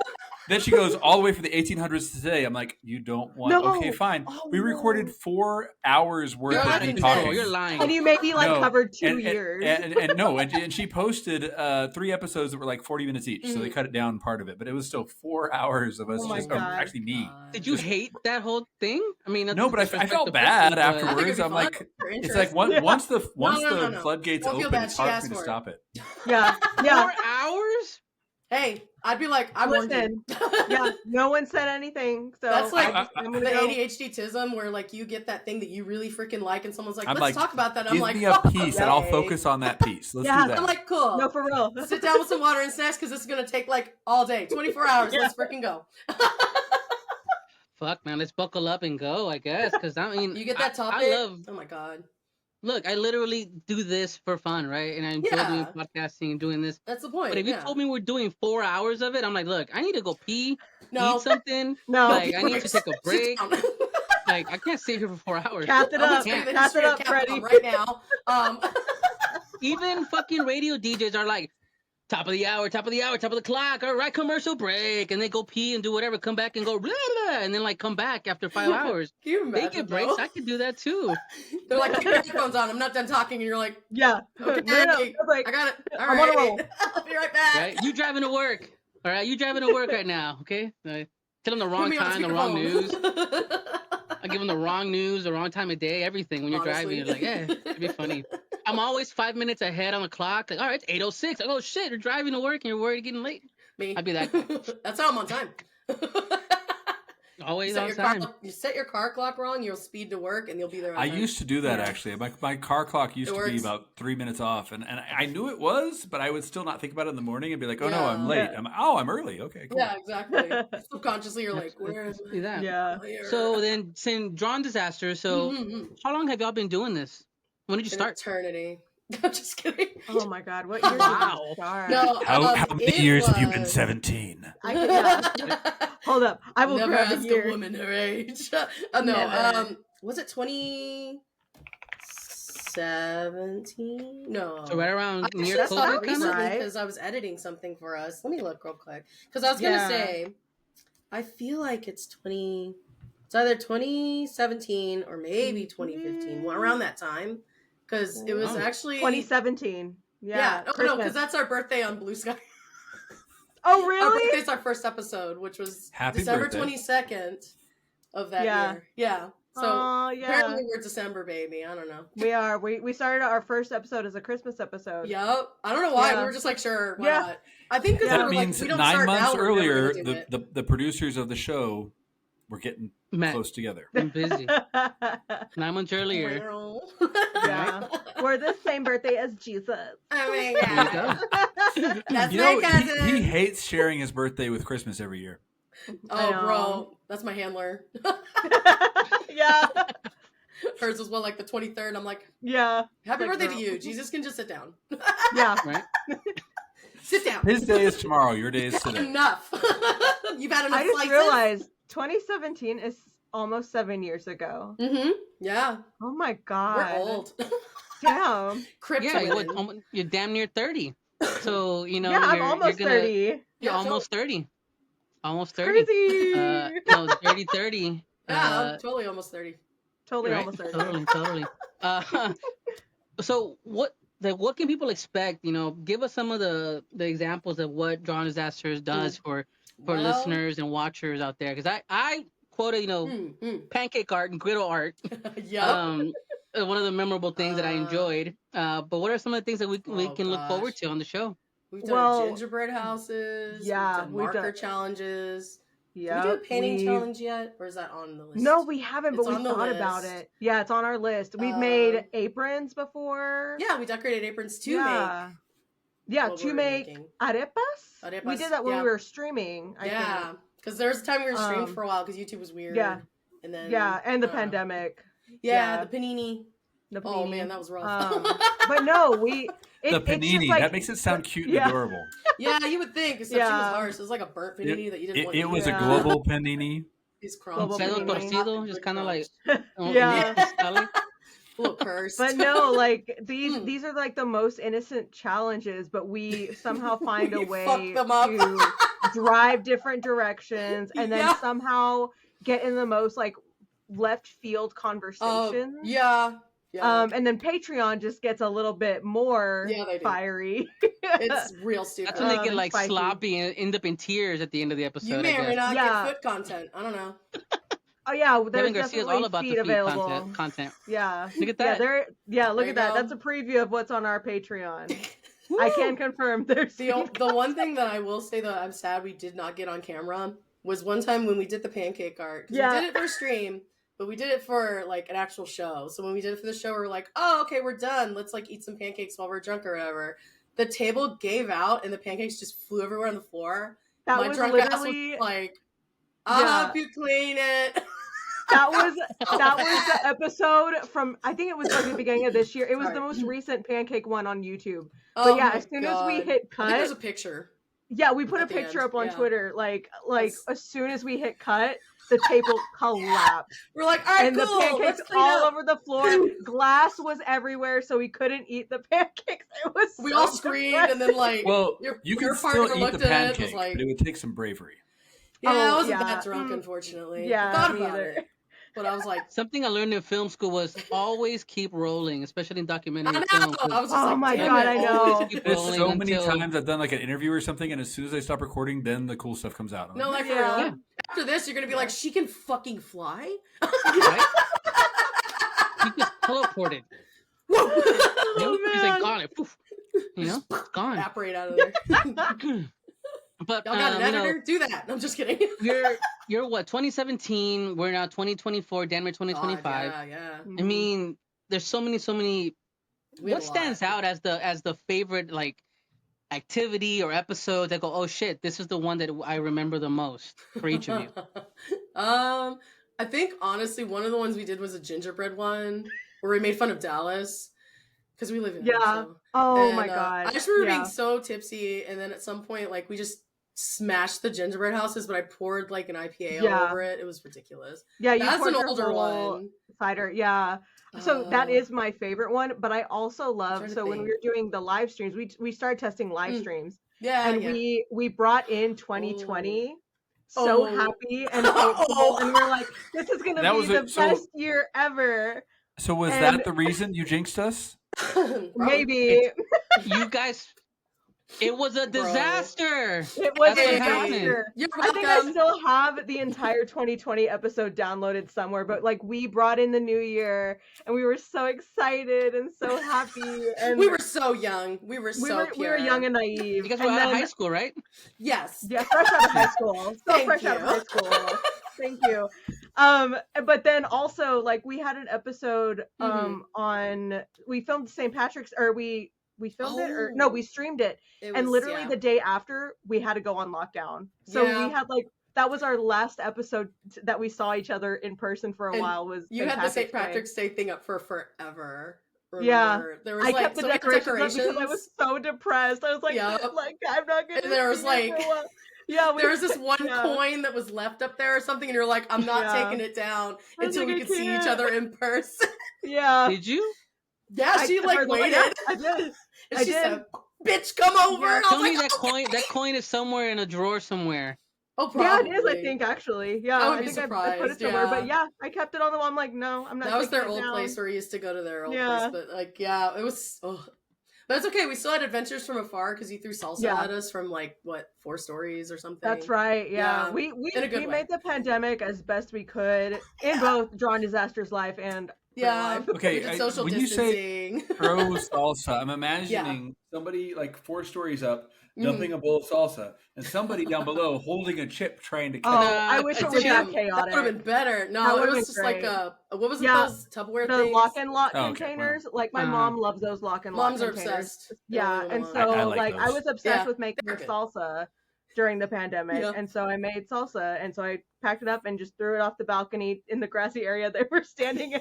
Speaker 7: then she goes all the way from the 1800s to today. I'm like, you don't want?
Speaker 2: No.
Speaker 7: Okay, fine.
Speaker 2: Oh,
Speaker 7: We
Speaker 2: no.
Speaker 7: recorded 4 hours worth
Speaker 6: You're
Speaker 7: of
Speaker 6: out
Speaker 7: me
Speaker 6: of control.
Speaker 7: talking.
Speaker 6: You're lying.
Speaker 2: And you maybe like
Speaker 7: No,
Speaker 2: covered 2
Speaker 7: and,
Speaker 2: years.
Speaker 7: And no, and she posted 3 episodes that were like 40 minutes each, so they cut it down part of it, but it was still 4 hours of us
Speaker 2: Oh my
Speaker 7: just,
Speaker 2: God.
Speaker 7: actually me.
Speaker 6: Did you hate that whole thing? I mean,
Speaker 7: No, but I felt bad
Speaker 5: I think it'd
Speaker 7: afterwards.
Speaker 5: be
Speaker 7: I'm
Speaker 5: fun
Speaker 7: like,
Speaker 5: for
Speaker 7: it's
Speaker 5: interest.
Speaker 7: like
Speaker 2: Yeah.
Speaker 7: once the
Speaker 5: no.
Speaker 7: floodgates
Speaker 5: Don't feel
Speaker 7: open,
Speaker 5: bad.
Speaker 7: it's
Speaker 5: She
Speaker 7: hard
Speaker 5: asked
Speaker 7: for me to
Speaker 5: for it.
Speaker 7: stop it.
Speaker 2: yeah,
Speaker 6: 4
Speaker 2: yeah.
Speaker 6: hours?
Speaker 5: Hey, I'd be like, I warned you.
Speaker 2: Listen, yeah, no one said anything. So
Speaker 5: That's like
Speaker 2: I'm
Speaker 5: the
Speaker 2: gonna go.
Speaker 5: ADHD-tism where like you get that thing that you really freaking like, and someone's like,
Speaker 7: I'm
Speaker 5: let's
Speaker 7: like,
Speaker 5: talk about that. I'm
Speaker 7: Give
Speaker 5: like,
Speaker 7: me a piece, and I'll
Speaker 5: okay.
Speaker 7: focus on that piece. Let's
Speaker 2: Yeah.
Speaker 7: do that.
Speaker 5: I'm like, cool.
Speaker 2: No, for real.
Speaker 5: Sit down with some water and snacks because this is gonna take like all day, 24 hours.
Speaker 2: Yeah.
Speaker 5: Let's freaking go.
Speaker 6: Fuck, man, let's buckle up and go, I guess. Because I mean,
Speaker 5: You get that topic?
Speaker 6: I love.
Speaker 5: Oh my god,
Speaker 6: Look, I literally do this for fun, right? And I enjoy
Speaker 5: Yeah.
Speaker 6: doing podcasting and doing this.
Speaker 5: that's the point.
Speaker 6: But if you
Speaker 5: yeah.
Speaker 6: told me we're doing 4 hours of it, I'm like, look, I need to go pee,
Speaker 5: no,
Speaker 6: eat something.
Speaker 2: No,
Speaker 6: Like, I need to take a
Speaker 5: Sit
Speaker 6: break.
Speaker 5: down.
Speaker 6: Like, I can't sit here for 4 hours.
Speaker 2: Cap it
Speaker 5: I'm gonna
Speaker 2: up.
Speaker 5: take the
Speaker 2: Cap
Speaker 5: history
Speaker 2: it
Speaker 5: of
Speaker 2: up,
Speaker 5: Capcom
Speaker 2: Freddie.
Speaker 5: right now.
Speaker 6: Even fucking radio DJs are like, top of the hour, top of the clock. All right, commercial break. And they go pee and do whatever, come back and go, blah, blah, and then like come back after 5 hours.
Speaker 5: Can you
Speaker 6: They
Speaker 5: imagine,
Speaker 6: get breaks.
Speaker 5: though?
Speaker 6: I could do that too.
Speaker 5: They're like, keep your headphones on. I'm not done talking, and you're like,
Speaker 2: Yeah.
Speaker 5: okay,
Speaker 2: No, like,
Speaker 5: I got it. All
Speaker 2: I'm on a
Speaker 5: right.
Speaker 2: roll.
Speaker 5: I'll be right back.
Speaker 6: Right? You driving to work. All right, you driving to work right now. Okay. Tell them the
Speaker 5: Put
Speaker 6: wrong
Speaker 5: me on
Speaker 6: time, the wrong news.
Speaker 5: speakerphone.
Speaker 6: I give them the wrong news, the wrong time of day, everything. When you're driving, you're like, yeah, it'd be funny. I'm always 5 minutes ahead on the clock. Like, all right, it's 8:06. Oh shit, you're driving to work and you're worried of getting late.
Speaker 5: Me.
Speaker 6: I'd be that.
Speaker 5: That's how I'm on time.
Speaker 6: Always
Speaker 5: set
Speaker 6: on
Speaker 5: your
Speaker 6: time.
Speaker 5: you set your car clock wrong, you'll speed to work, and you'll be there on
Speaker 7: I
Speaker 5: time.
Speaker 7: used to do that
Speaker 5: Yeah.
Speaker 7: actually. My car clock used
Speaker 5: It
Speaker 7: to be
Speaker 5: works.
Speaker 7: about 3 minutes off, and I knew it was, but I would still not think about it in the morning and be like, oh no,
Speaker 5: Yeah.
Speaker 7: I'm late.
Speaker 2: Yeah.
Speaker 7: I'm early. Okay, cool.
Speaker 5: Yeah, exactly. Subconsciously, you're like, where is
Speaker 6: Do that.
Speaker 2: Yeah.
Speaker 6: So then, saying drawn disaster. So how long have y'all been doing this? When did you start?
Speaker 5: Eternity. I'm just kidding.
Speaker 2: Oh my God, what year did
Speaker 6: Wow.
Speaker 2: you start?
Speaker 5: No,
Speaker 7: How many
Speaker 5: it
Speaker 7: years have you been
Speaker 5: was-
Speaker 7: 17?
Speaker 2: I can, yeah. Hold up. I will
Speaker 5: Never
Speaker 2: grab
Speaker 5: ask
Speaker 2: a
Speaker 5: a
Speaker 2: year.
Speaker 5: woman her age. No,
Speaker 2: Never.
Speaker 5: was it 2017? No.
Speaker 6: So right around
Speaker 5: Actually,
Speaker 6: near
Speaker 5: that's not
Speaker 6: COVID, kind
Speaker 5: recently
Speaker 6: of.
Speaker 2: Right.
Speaker 5: because I was editing something for us. Let me look real quick because I was gonna
Speaker 2: Yeah.
Speaker 5: say, I feel like it's It's either 2017 or maybe 2015, around that time, because it was
Speaker 6: Oh.
Speaker 5: actually
Speaker 2: 2017.
Speaker 5: Yeah,
Speaker 2: Yeah.
Speaker 5: no,
Speaker 2: Christmas.
Speaker 5: because that's our birthday on Blue Sky.
Speaker 2: Oh,
Speaker 5: Our
Speaker 2: really?
Speaker 5: birthday's our first episode, which was
Speaker 7: Happy
Speaker 5: December
Speaker 7: birthday.
Speaker 5: 22nd of that
Speaker 2: Yeah.
Speaker 5: year. Yeah. So
Speaker 2: Aw, yeah.
Speaker 5: apparently we're December baby. I don't know.
Speaker 2: We are. We started our first episode as a Christmas episode.
Speaker 5: Yep. I don't know why.
Speaker 2: Yeah.
Speaker 5: We were just like, sure, why
Speaker 2: Yeah.
Speaker 5: not? I think because
Speaker 2: Yeah.
Speaker 5: we
Speaker 7: That
Speaker 5: were
Speaker 7: means
Speaker 5: like, we don't
Speaker 7: 9
Speaker 5: start
Speaker 7: months
Speaker 5: now, we're never
Speaker 7: earlier,
Speaker 5: gonna do it.
Speaker 7: the producers of the show were getting
Speaker 6: Met.
Speaker 7: close together.
Speaker 6: I'm busy. 9 months earlier.
Speaker 2: Yeah. We're the same birthday as Jesus.
Speaker 5: Oh my
Speaker 6: There you
Speaker 5: god.
Speaker 6: go.
Speaker 5: That's
Speaker 7: You
Speaker 5: my
Speaker 7: know,
Speaker 5: cousin.
Speaker 7: he hates sharing his birthday with Christmas every year.
Speaker 5: Oh,
Speaker 2: I know.
Speaker 5: bro. That's my handler.
Speaker 2: Yeah.
Speaker 5: Hers was like the 23rd. I'm like,
Speaker 2: Yeah.
Speaker 5: happy
Speaker 2: Like,
Speaker 5: birthday
Speaker 2: girl.
Speaker 5: to you. Jesus can just sit down.
Speaker 2: Yeah.
Speaker 6: Right?
Speaker 5: Sit down.
Speaker 7: His day is tomorrow. Your day is today.
Speaker 5: Enough. You've had enough
Speaker 2: I just
Speaker 5: slices.
Speaker 2: realized 2017 is almost 7 years ago.
Speaker 5: Mm-hmm. Yeah.
Speaker 2: Oh my god.
Speaker 5: We're old.
Speaker 2: Damn.
Speaker 5: Crypto.
Speaker 6: Yeah, you're damn near 30. So, you know,
Speaker 2: Yeah, I'm
Speaker 6: you're
Speaker 2: almost
Speaker 6: gonna,
Speaker 2: 30.
Speaker 6: You're
Speaker 5: Yeah,
Speaker 6: almost 30. Almost 30.
Speaker 2: Crazy.
Speaker 6: No, 30.
Speaker 5: Yeah, I'm totally almost 30.
Speaker 2: Totally
Speaker 6: Right?
Speaker 2: almost 30.
Speaker 6: Totally. So what can people expect? You know, give us some of the examples of what Drawin Disasters does for
Speaker 5: Well,
Speaker 6: listeners and watchers out there. Because I quoted, pancake art and griddle art.
Speaker 5: Yep.
Speaker 6: One of the memorable things that I enjoyed. But what are some of the things that we can look forward to on the show?
Speaker 5: We've done gingerbread houses.
Speaker 2: Yeah,
Speaker 5: We've done marker challenges.
Speaker 2: Yeah.
Speaker 5: Did we do a painting challenge yet? Or is that on the list?
Speaker 2: No, we haven't, but
Speaker 5: It's
Speaker 2: we
Speaker 5: on the
Speaker 2: thought about
Speaker 5: list.
Speaker 2: it. Yeah, it's on our list. We've made aprons before.
Speaker 5: Yeah, we decorated aprons to
Speaker 2: Yeah. Yeah,
Speaker 5: what
Speaker 2: to
Speaker 5: we're
Speaker 2: make
Speaker 5: making.
Speaker 2: arepas. We
Speaker 5: Arepas,
Speaker 2: did that when
Speaker 5: yeah.
Speaker 2: we were streaming. I
Speaker 5: Yeah,
Speaker 2: think.
Speaker 5: because there was a time we were streaming for a while because YouTube was weird.
Speaker 2: Yeah.
Speaker 5: And then
Speaker 2: Yeah, and the
Speaker 5: I don't know.
Speaker 2: pandemic.
Speaker 5: Yeah, the panini.
Speaker 2: The
Speaker 5: Oh
Speaker 2: panini.
Speaker 5: man, that was rough.
Speaker 2: But no,
Speaker 7: The
Speaker 2: it's
Speaker 7: panini.
Speaker 2: just like,
Speaker 7: that makes it sound cute and
Speaker 2: Yeah.
Speaker 7: adorable.
Speaker 5: Yeah, you would think, except she was
Speaker 2: Yeah.
Speaker 5: harsh. It was like a burnt panini that you didn't want to
Speaker 7: It was
Speaker 2: Yeah.
Speaker 7: a global panini.
Speaker 5: These
Speaker 2: Global
Speaker 5: crumbs.
Speaker 2: Pedo
Speaker 6: torcido, just kind of like
Speaker 2: Yeah.
Speaker 5: A little cursed.
Speaker 2: But no, like these are like the most innocent challenges, but we somehow find a
Speaker 5: We
Speaker 2: way
Speaker 5: fuck them up.
Speaker 2: to drive different directions and then
Speaker 5: Yeah.
Speaker 2: somehow get in the most like left field conversations.
Speaker 5: Yeah.
Speaker 2: And then Patreon just gets a little bit more
Speaker 5: Yeah, they do.
Speaker 2: fiery.
Speaker 5: It's real stupid.
Speaker 6: That's when they get like
Speaker 2: spicy.
Speaker 6: sloppy and end up in tears at the end of the episode.
Speaker 5: You may
Speaker 6: I
Speaker 5: or may
Speaker 6: guess.
Speaker 5: not
Speaker 2: Yeah.
Speaker 5: get foot content. I don't know.
Speaker 2: Oh yeah, there's
Speaker 6: Kevin Garcia is
Speaker 2: definitely
Speaker 6: all about the
Speaker 2: feed
Speaker 6: feed
Speaker 2: available.
Speaker 6: content.
Speaker 2: Yeah.
Speaker 6: Look at
Speaker 2: Yeah,
Speaker 6: that.
Speaker 2: look
Speaker 5: There
Speaker 2: at
Speaker 5: you
Speaker 2: that.
Speaker 5: go.
Speaker 2: That's a preview of what's on our Patreon. I can confirm there's
Speaker 5: The one thing that I will say that I'm sad we did not get on camera was one time when we did the pancake art. 'Cause
Speaker 2: Yeah.
Speaker 5: we did it for stream, but we did it for like an actual show. So when we did it for the show, we were like, oh, okay, we're done. Let's like eat some pancakes while we're drunk or whatever. The table gave out and the pancakes just flew everywhere on the floor.
Speaker 2: That
Speaker 5: My
Speaker 2: was
Speaker 5: drunk ass
Speaker 2: literally
Speaker 5: was like, I'll
Speaker 2: Yeah.
Speaker 5: help you clean it.
Speaker 2: that was the episode from I think it was like the beginning of this year. It was
Speaker 5: Sorry.
Speaker 2: the most recent pancake one on YouTube.
Speaker 5: Oh
Speaker 2: But yeah,
Speaker 5: my
Speaker 2: as soon as we
Speaker 5: God.
Speaker 2: hit
Speaker 5: I think there's
Speaker 2: cut,
Speaker 5: a picture.
Speaker 2: yeah, we put a
Speaker 5: at the
Speaker 2: picture
Speaker 5: end,
Speaker 2: up on
Speaker 5: yeah.
Speaker 2: Twitter. Like
Speaker 5: That's-
Speaker 2: as soon as we hit cut, the table collapsed.
Speaker 5: We're like, all right,
Speaker 2: And
Speaker 5: cool.
Speaker 2: the pancakes
Speaker 5: Let's clean
Speaker 2: all
Speaker 5: up.
Speaker 2: over the floor. Glass was everywhere, so we couldn't eat the pancakes. It was
Speaker 5: We
Speaker 2: so
Speaker 5: all screamed and then like,
Speaker 7: Well,
Speaker 5: your
Speaker 7: you
Speaker 5: your
Speaker 7: can
Speaker 5: partner
Speaker 7: still eat
Speaker 5: looked
Speaker 7: the
Speaker 5: at it, was
Speaker 7: pancake,
Speaker 5: like,
Speaker 7: but it would take some bravery.
Speaker 5: yeah, I
Speaker 2: Oh,
Speaker 5: wasn't
Speaker 2: yeah.
Speaker 5: that drunk, unfortunately.
Speaker 2: Yeah,
Speaker 5: Thought
Speaker 2: me
Speaker 5: about
Speaker 2: either.
Speaker 5: it. But I was like,
Speaker 6: Something I learned in film school was always keep rolling, especially in documentary
Speaker 5: I know.
Speaker 6: film. 'cause
Speaker 5: I was just
Speaker 2: Oh
Speaker 5: like,
Speaker 2: my
Speaker 5: damn
Speaker 2: God,
Speaker 5: it.
Speaker 2: I know.
Speaker 6: always keep
Speaker 7: There's
Speaker 6: rolling
Speaker 7: so many
Speaker 6: until-
Speaker 7: times I've done like an interview or something, and as soon as I stop recording, then the cool stuff comes out. I'm
Speaker 5: No, like for
Speaker 2: Yeah.
Speaker 5: real. After this, you're gonna be like, she can fucking fly.
Speaker 6: Right? You just teleported. You know?
Speaker 2: Oh,
Speaker 6: He's
Speaker 2: man.
Speaker 6: like gone. It, poof, you know, it's gone.
Speaker 5: Evaporate out of there.
Speaker 6: But
Speaker 5: Y'all got an
Speaker 6: you know,
Speaker 5: editor? Do that. No, I'm just kidding.
Speaker 6: you're what 2017. We're now 2024. January 2025.
Speaker 5: God, yeah.
Speaker 6: I mean, there's so many.
Speaker 5: We have
Speaker 6: What
Speaker 5: a
Speaker 6: stands
Speaker 5: lot.
Speaker 6: out as the favorite like activity or episode that go, oh shit, this is the one that I remember the most for each of you?
Speaker 5: I think honestly, one of the ones we did was a gingerbread one where we made fun of Dallas because we live in
Speaker 2: Yeah.
Speaker 5: Nashville.
Speaker 2: Oh
Speaker 5: And,
Speaker 2: my god.
Speaker 5: I just remember
Speaker 2: Yeah.
Speaker 5: being so tipsy, and then at some point, like we just smashed the gingerbread houses, but I poured like an IPA all
Speaker 2: Yeah.
Speaker 5: over it. It was ridiculous.
Speaker 2: Yeah, you
Speaker 5: That's
Speaker 2: poured
Speaker 5: an
Speaker 2: your
Speaker 5: older
Speaker 2: whole
Speaker 5: one.
Speaker 2: cider. Yeah. So that
Speaker 5: Uh,
Speaker 2: is my favorite one, but I also love
Speaker 5: trying to
Speaker 2: so when we
Speaker 5: think.
Speaker 2: were doing the live streams, we started testing live
Speaker 5: Mm.
Speaker 2: streams
Speaker 5: Yeah,
Speaker 2: and
Speaker 5: yeah.
Speaker 2: we brought in 2020 so
Speaker 5: Oh.
Speaker 2: happy and hopeful and we're like this is going to
Speaker 7: That
Speaker 2: be
Speaker 7: was
Speaker 2: the
Speaker 7: so-
Speaker 2: best year ever.
Speaker 7: So was
Speaker 2: And-
Speaker 7: that the reason you jinxed us?
Speaker 5: Probably.
Speaker 2: Maybe
Speaker 6: You guys, it was a
Speaker 5: Bro.
Speaker 2: it
Speaker 6: disaster.
Speaker 2: was
Speaker 6: That's
Speaker 2: a
Speaker 6: what
Speaker 5: Hey,
Speaker 6: happened.
Speaker 2: disaster.
Speaker 5: You're
Speaker 2: I think I
Speaker 5: welcome.
Speaker 2: still have the entire 2020 episode downloaded somewhere, but like we brought in the new year and we were so excited and so happy and
Speaker 5: We were so young. We were so
Speaker 2: we were young and naive.
Speaker 6: You guys
Speaker 2: And
Speaker 6: were out of
Speaker 2: then-
Speaker 6: high school, right?
Speaker 5: Yes.
Speaker 2: Yeah, fresh out of high school. Still
Speaker 5: Thank
Speaker 2: fresh out of
Speaker 5: you.
Speaker 2: high school. Thank you. But then also like we had an episode on we filmed St. Patrick's or we filmed it or no, we streamed it. And literally the day after we had to go on lockdown. So we had like that was our last episode that we saw each other in person for a while. Was
Speaker 5: you had the St. Patrick's Day thing up for forever. Remember?
Speaker 2: Yeah,
Speaker 5: there was
Speaker 2: I
Speaker 5: like
Speaker 2: kept the
Speaker 5: so
Speaker 2: decorations up because I was so depressed. I was like, like I'm not gonna.
Speaker 5: And there was like, there was this one
Speaker 2: yeah.
Speaker 5: coin that was left up there or something, and you're like, I'm not taking it down until we could see each other in person.
Speaker 2: Yeah.
Speaker 6: Did you?
Speaker 5: Yeah, she like waited.
Speaker 2: I did.
Speaker 5: And she said, "Bitch, come over."
Speaker 6: Yeah,
Speaker 5: and I
Speaker 6: tell
Speaker 5: was
Speaker 6: me
Speaker 5: like,
Speaker 6: that coin. That coin is somewhere in a drawer somewhere.
Speaker 5: Oh, probably.
Speaker 2: Yeah, it is. I think actually. Yeah,
Speaker 5: I would
Speaker 2: I
Speaker 5: be
Speaker 2: think
Speaker 5: surprised.
Speaker 2: I put it somewhere, but yeah, I kept it on the wall. I'm like, no, I'm not.
Speaker 5: That was their
Speaker 2: taking it
Speaker 5: old
Speaker 2: down.
Speaker 5: place where we used to go to their old place. But like, yeah, it was. But it's okay. We still had adventures from afar because you threw salsa at us from like what 4 stories or something.
Speaker 2: That's right. Yeah, we made the pandemic as best we could in both Drawin Disastrous Life and life.
Speaker 7: Okay,
Speaker 5: social
Speaker 7: when
Speaker 5: distancing.
Speaker 7: You say throw salsa, I'm imagining somebody like 4 stories up dumping a bowl of salsa, and somebody down below holding a chip trying to catch it.
Speaker 2: I wish it was that chaotic.
Speaker 5: That would have been better. No, it was just like what was it? Those Tupperware
Speaker 2: the
Speaker 5: things?
Speaker 2: lock and lock containers. Like my mom loves those lock and lock
Speaker 5: Moms
Speaker 2: containers.
Speaker 5: are obsessed.
Speaker 2: Yeah, and so I was obsessed with making salsa during the pandemic, and so I made salsa, and so I packed it up and just threw it off the balcony in the grassy area they were standing in.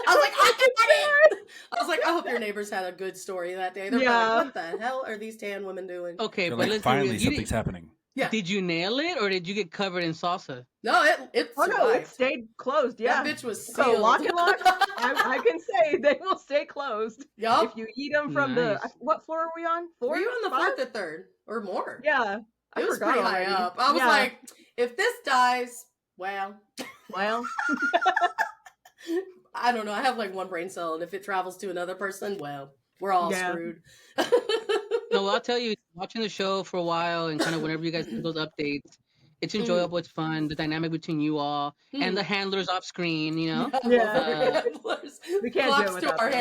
Speaker 5: I was like, I can get it. I was like, I hope your neighbors had a good story that day. They're like, what the hell are these tan women doing?
Speaker 6: Okay,
Speaker 7: They're
Speaker 6: but
Speaker 7: like,
Speaker 6: listen,
Speaker 7: finally something's happening.
Speaker 5: Yeah.
Speaker 6: Did you nail it or did you get covered in salsa?
Speaker 5: No, it
Speaker 2: Oh no, it stayed closed. Yeah,
Speaker 5: that bitch was sealed.
Speaker 2: So lock and lock. I can say they will stay closed.
Speaker 5: Yup.
Speaker 2: If you eat them from what floor are we on? 4th?
Speaker 5: Were you on the 4th or 3rd or more?
Speaker 2: Yeah,
Speaker 5: it was pretty high up. I was like, if this dies, well. I don't know. I have like one brain cell, and if it travels to another person, well, we're all screwed.
Speaker 6: No, I'll tell you, watching the show for a while and kind of whenever you guys do those updates, it's enjoyable. It's fun. The dynamic between you all and the handlers off screen, you know?
Speaker 5: Yeah.
Speaker 2: We can't
Speaker 5: Props
Speaker 2: do it
Speaker 5: to
Speaker 2: without
Speaker 5: our
Speaker 2: them.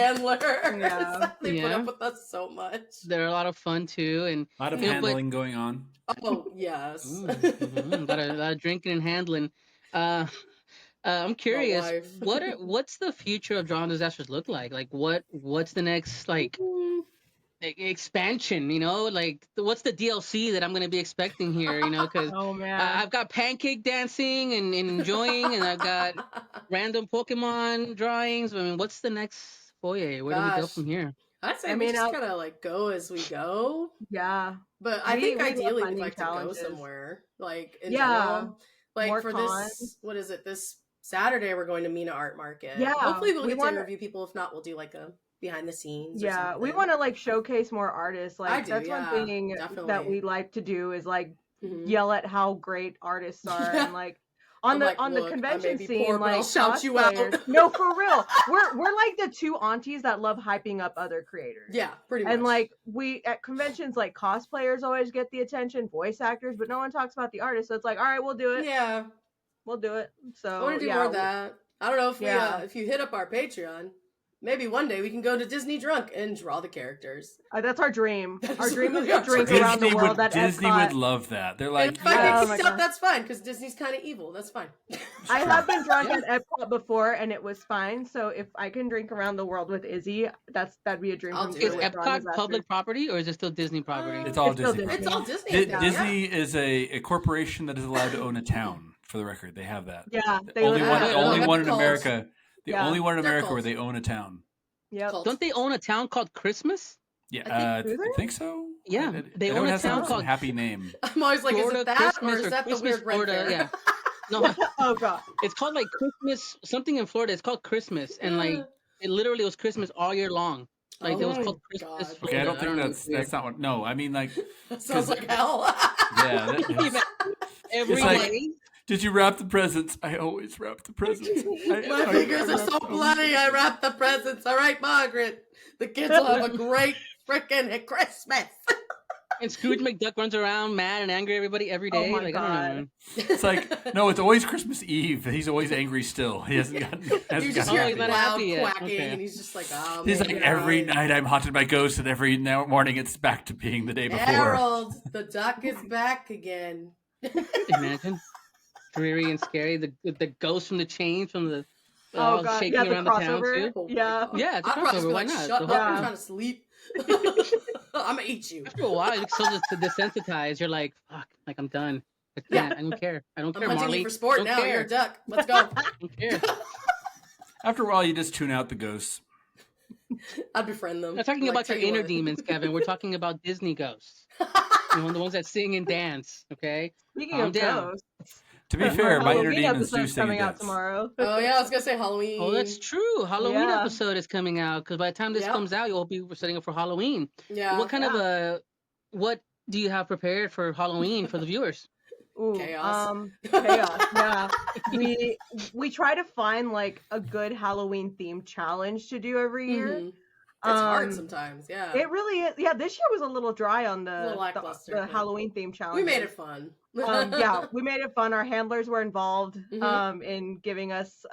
Speaker 5: handlers. They put up with us so much.
Speaker 6: They're a lot of fun too. And
Speaker 7: A lot of handling going on.
Speaker 5: Oh, yes.
Speaker 6: A lot of drinking and handling. I'm curious, what's the future of Drawin Disasters look like? Like what's the next expansion, you know? Like what's the DLC that I'm going to be expecting here, you know? Cuz I've got pancake dancing and enjoying, and I've got random Pokemon drawings. I mean, what's the next foyer? Where do we go from here?
Speaker 5: I'd say we just kind of like go as we go.
Speaker 2: Yeah.
Speaker 5: But I think ideally we'd like to go somewhere. Like in general. Like more for this, what is it? This Saturday we're going to Mina Art Market. Yeah. Hopefully we'll get to interview people. If not, we'll do like a behind the scenes.
Speaker 2: Yeah, we want to like showcase more artists. Like that's one thing that we like to do is like yell at how great artists are and like on the convention scene.
Speaker 5: Poor,
Speaker 2: like
Speaker 5: I'll shout you out.
Speaker 2: No, for real. We're like the two aunties that love hyping up other creators.
Speaker 5: Yeah, pretty much.
Speaker 2: And like we at conventions, like cosplayers always get the attention, voice actors, but no one talks about the artists. So it's like, all right, we'll do it.
Speaker 5: Yeah.
Speaker 2: We'll do it. So
Speaker 5: I want to do more of that. I don't know if we if you hit up our Patreon, maybe one day we can go to Disney drunk and draw the characters.
Speaker 2: That's our dream. Our dream is to drink around the world.
Speaker 7: Disney would love that. They're like,
Speaker 5: if I get kicked out, that's fine because Disney's kind of evil. That's fine.
Speaker 2: I have been drunk at Epcot before and it was fine. So if I can drink around the world with Izzy, that'd be a dream.
Speaker 6: Is Epcot public property or is it still Disney property?
Speaker 7: It's all Disney.
Speaker 5: It's all Disney.
Speaker 7: Disney is a corporation that is allowed to own a town. For the record, they have that.
Speaker 2: Yeah,
Speaker 7: the only one in America. The only one in America where they own a town.
Speaker 2: Yeah.
Speaker 6: Don't they own a town called Christmas?
Speaker 7: Yeah, I think so.
Speaker 6: Yeah, they own a town called
Speaker 7: Happy Name.
Speaker 5: I'm always like,
Speaker 6: Florida
Speaker 5: is it that
Speaker 6: Christmas
Speaker 5: or is that
Speaker 6: Christmas,
Speaker 5: the weird
Speaker 6: Florida?
Speaker 5: red
Speaker 6: Yeah. No.
Speaker 2: Oh god.
Speaker 6: It's called like Christmas something in Florida. It's called Christmas, and like it literally was Christmas all year long. Like it was called Christmas.
Speaker 7: Okay, I don't think that's not what. No, I mean like.
Speaker 5: That sounds like hell.
Speaker 7: Yeah.
Speaker 6: Every day.
Speaker 7: Did you wrap the presents? I always wrap the presents.
Speaker 5: My fingers are so bloody. I wrap the presents. All right, Margaret. The kids will have a great freaking Christmas.
Speaker 6: And Scrooge McDuck runs around mad and angry at everybody every day.
Speaker 2: Oh my God.
Speaker 6: I don't know.
Speaker 7: It's like, no, it's always Christmas Eve. He's always angry still. He hasn't gotten.
Speaker 5: You just hear loud quacking, and he's just like, oh.
Speaker 7: He's like, every night I'm haunted by ghosts, and every morning it's back to being the day before.
Speaker 5: Harold, the duck is back again.
Speaker 6: Imagine. dreary and scary. The ghost from the chains from the
Speaker 2: Oh god,
Speaker 6: shaking
Speaker 2: yeah, the
Speaker 6: around the town
Speaker 2: crossover.
Speaker 6: too.
Speaker 5: Oh my
Speaker 2: Yeah.
Speaker 5: God.
Speaker 6: Yeah, it's a
Speaker 5: I'd probably
Speaker 6: crossover.
Speaker 5: be
Speaker 6: Why
Speaker 5: like,
Speaker 6: not?
Speaker 5: shut
Speaker 6: The
Speaker 5: up,
Speaker 6: whole-
Speaker 5: I'm trying to sleep. I'm gonna eat you.
Speaker 6: After a while, it's so desensitized. You're like, fuck, like I'm done. I can't. I don't care. I don't
Speaker 5: I'm
Speaker 6: care,
Speaker 5: hunting
Speaker 6: Marley.
Speaker 5: you for sport
Speaker 6: Don't
Speaker 5: now.
Speaker 6: care.
Speaker 5: You're a duck. Let's go.
Speaker 6: I don't care.
Speaker 7: After a while, you just tune out the ghosts.
Speaker 5: I'd befriend them.
Speaker 6: We're not talking
Speaker 5: Like,
Speaker 6: about
Speaker 5: tell
Speaker 6: your
Speaker 5: you
Speaker 6: inner
Speaker 5: what.
Speaker 6: demons, Kevin. We're talking about Disney ghosts. You know, the ones that sing and dance. Okay.
Speaker 2: Speaking
Speaker 6: Calm
Speaker 2: of
Speaker 6: down.
Speaker 2: ghosts,
Speaker 7: To be
Speaker 2: our
Speaker 7: fair, my inner
Speaker 2: Halloween
Speaker 7: demons do
Speaker 2: episode's
Speaker 7: sing and
Speaker 2: coming out
Speaker 7: dance.
Speaker 2: tomorrow.
Speaker 5: Oh yeah, I was gonna say Halloween.
Speaker 6: Oh, that's true. Halloween
Speaker 2: Yeah.
Speaker 6: episode is coming out because by the time this
Speaker 5: Yep.
Speaker 6: comes out, you'll be setting up for Halloween.
Speaker 5: Yeah.
Speaker 6: What kind of what do you have prepared for Halloween for the viewers?
Speaker 2: Ooh,
Speaker 5: Chaos.
Speaker 2: chaos. Yeah, we try to find like a good Halloween themed challenge to do every year.
Speaker 5: Mhm. It's hard sometimes. Yeah.
Speaker 2: It really is. Yeah, this year was a little dry on
Speaker 5: A little lackluster,
Speaker 2: the
Speaker 5: but
Speaker 2: Halloween themed challenge.
Speaker 5: we made it fun.
Speaker 2: Yeah, we made it fun. Our handlers were involved
Speaker 5: Mhm.
Speaker 2: in giving us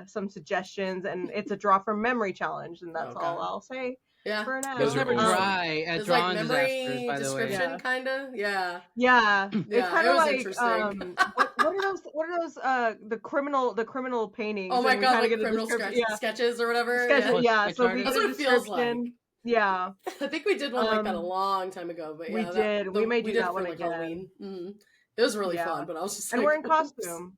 Speaker 2: some suggestions, and it's a draw from memory challenge, and that's all
Speaker 5: Okay.
Speaker 2: I'll say
Speaker 5: Yeah.
Speaker 2: for now.
Speaker 7: Those
Speaker 6: It's
Speaker 7: are
Speaker 6: never
Speaker 7: awesome.
Speaker 6: dry at
Speaker 5: It's like
Speaker 6: Drawin
Speaker 5: memory
Speaker 6: disasters, by the way.
Speaker 5: description,
Speaker 2: Yeah.
Speaker 5: kind of. Yeah.
Speaker 2: Yeah,
Speaker 5: Yeah,
Speaker 2: it's kind
Speaker 5: it
Speaker 2: of
Speaker 5: was
Speaker 2: like
Speaker 5: interesting.
Speaker 2: what are those the criminal paintings?
Speaker 5: Oh my
Speaker 2: and we
Speaker 5: god,
Speaker 2: kinda
Speaker 5: like
Speaker 2: get a
Speaker 5: criminal
Speaker 2: description-
Speaker 5: sketches or whatever.
Speaker 2: sketches,
Speaker 6: Yeah.
Speaker 2: yeah.
Speaker 6: Sketch
Speaker 2: So we
Speaker 6: artists.
Speaker 2: get
Speaker 5: That's
Speaker 2: a
Speaker 5: what it feels
Speaker 2: description. Yeah,
Speaker 5: I think we did one like that a long time ago, but yeah,
Speaker 2: we did. We may do
Speaker 5: did
Speaker 2: that
Speaker 5: for,
Speaker 2: one
Speaker 5: like,
Speaker 2: again.
Speaker 5: Halloween. It was really
Speaker 2: Yeah.
Speaker 5: fun, but I was just
Speaker 2: and
Speaker 5: like,
Speaker 2: we're in
Speaker 5: oops.
Speaker 2: costume,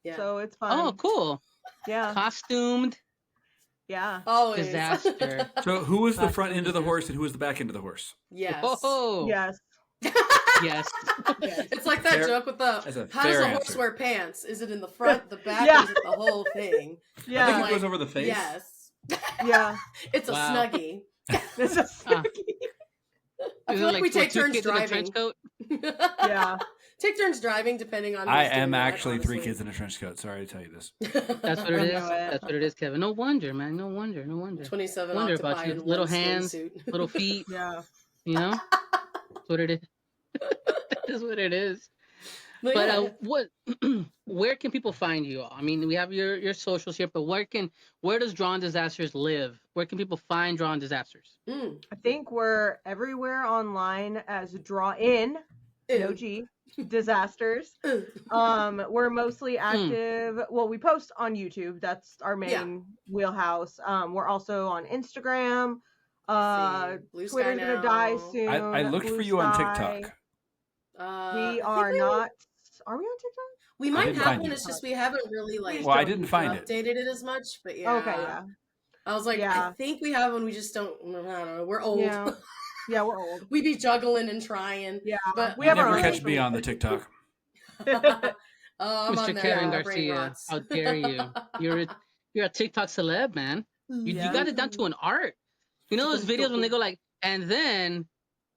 Speaker 5: Yeah.
Speaker 2: so it's fun.
Speaker 6: Oh, cool.
Speaker 2: Yeah,
Speaker 6: Costumed
Speaker 2: yeah.
Speaker 5: Always.
Speaker 6: disaster.
Speaker 7: So, who was the front end of the horse and who was the back end of the horse?
Speaker 5: Yes.
Speaker 6: Oh,
Speaker 2: Yes.
Speaker 6: yes.
Speaker 5: It's like that
Speaker 7: Fair-
Speaker 5: joke with
Speaker 7: that's
Speaker 5: the
Speaker 7: a
Speaker 5: how does
Speaker 7: fair
Speaker 5: a horse
Speaker 7: answer.
Speaker 5: wear pants? Is it in the front, the back,
Speaker 2: Yeah.
Speaker 5: or is it the whole thing?
Speaker 7: I think
Speaker 2: Yeah,
Speaker 7: it goes over the face.
Speaker 5: Yes.
Speaker 2: yeah.
Speaker 5: It's a
Speaker 6: Wow.
Speaker 5: snuggie.
Speaker 2: This is
Speaker 6: Ah.
Speaker 5: I
Speaker 6: Is
Speaker 5: feel
Speaker 6: it
Speaker 5: like we take
Speaker 6: two
Speaker 5: turns
Speaker 6: kids in a
Speaker 5: driving.
Speaker 6: trench coat?
Speaker 2: yeah.
Speaker 5: Take turns driving depending on
Speaker 7: I
Speaker 5: who's doing
Speaker 7: am
Speaker 5: what,
Speaker 7: actually 3
Speaker 5: honestly.
Speaker 7: kids in a trench coat. Sorry to tell you this.
Speaker 6: That's what it
Speaker 2: I
Speaker 6: is.
Speaker 2: know it.
Speaker 6: That's what it is, Kevin. No wonder, man. No wonder. No wonder.
Speaker 5: 27
Speaker 6: Wonder
Speaker 5: octopi
Speaker 6: about you.
Speaker 5: in
Speaker 6: Little
Speaker 5: one skin
Speaker 6: hands,
Speaker 5: suit.
Speaker 6: little feet.
Speaker 2: Yeah.
Speaker 6: You know, that's what it is. That's what it is.
Speaker 5: But
Speaker 6: But
Speaker 5: yeah.
Speaker 6: what? Where can people find you? I mean, we have your socials here, but where does Drawin Disasters live? Where can people find Drawin Disasters?
Speaker 5: Mm.
Speaker 2: I think we're everywhere online as Drawin, no
Speaker 5: Ew.
Speaker 2: G, disasters. We're mostly active. Well, we post on YouTube. That's our main wheelhouse. We're also on Instagram.
Speaker 5: See, Blue Sky
Speaker 2: Twitter's gonna die
Speaker 5: now.
Speaker 2: soon.
Speaker 7: I looked
Speaker 2: Blue
Speaker 7: for you on
Speaker 2: Sky.
Speaker 7: TikTok.
Speaker 5: I
Speaker 2: We
Speaker 5: think
Speaker 2: are
Speaker 5: we-
Speaker 2: not. Are we on TikTok?
Speaker 5: We might
Speaker 7: didn't
Speaker 5: have
Speaker 7: find
Speaker 5: one.
Speaker 7: you.
Speaker 5: It's just we haven't really like
Speaker 7: Well, I didn't find it.
Speaker 5: updated it as much. But yeah.
Speaker 2: Okay, yeah.
Speaker 5: I was like, I
Speaker 2: Yeah.
Speaker 5: think we have one. We just don't. I don't know. We're old.
Speaker 2: Yeah. Yeah, we're old.
Speaker 5: We be juggling and trying.
Speaker 2: Yeah.
Speaker 5: But
Speaker 2: we
Speaker 7: You
Speaker 2: have our
Speaker 7: never
Speaker 2: own
Speaker 7: catch
Speaker 2: social
Speaker 7: me on the
Speaker 2: media.
Speaker 7: TikTok.
Speaker 5: I'm on
Speaker 6: Mr.
Speaker 5: there.
Speaker 6: Kevin
Speaker 5: My brain
Speaker 6: Garcia,
Speaker 5: rots.
Speaker 6: how dare you? You're a TikTok celeb, man. You got it down to an art. You know those videos when they go like, and then,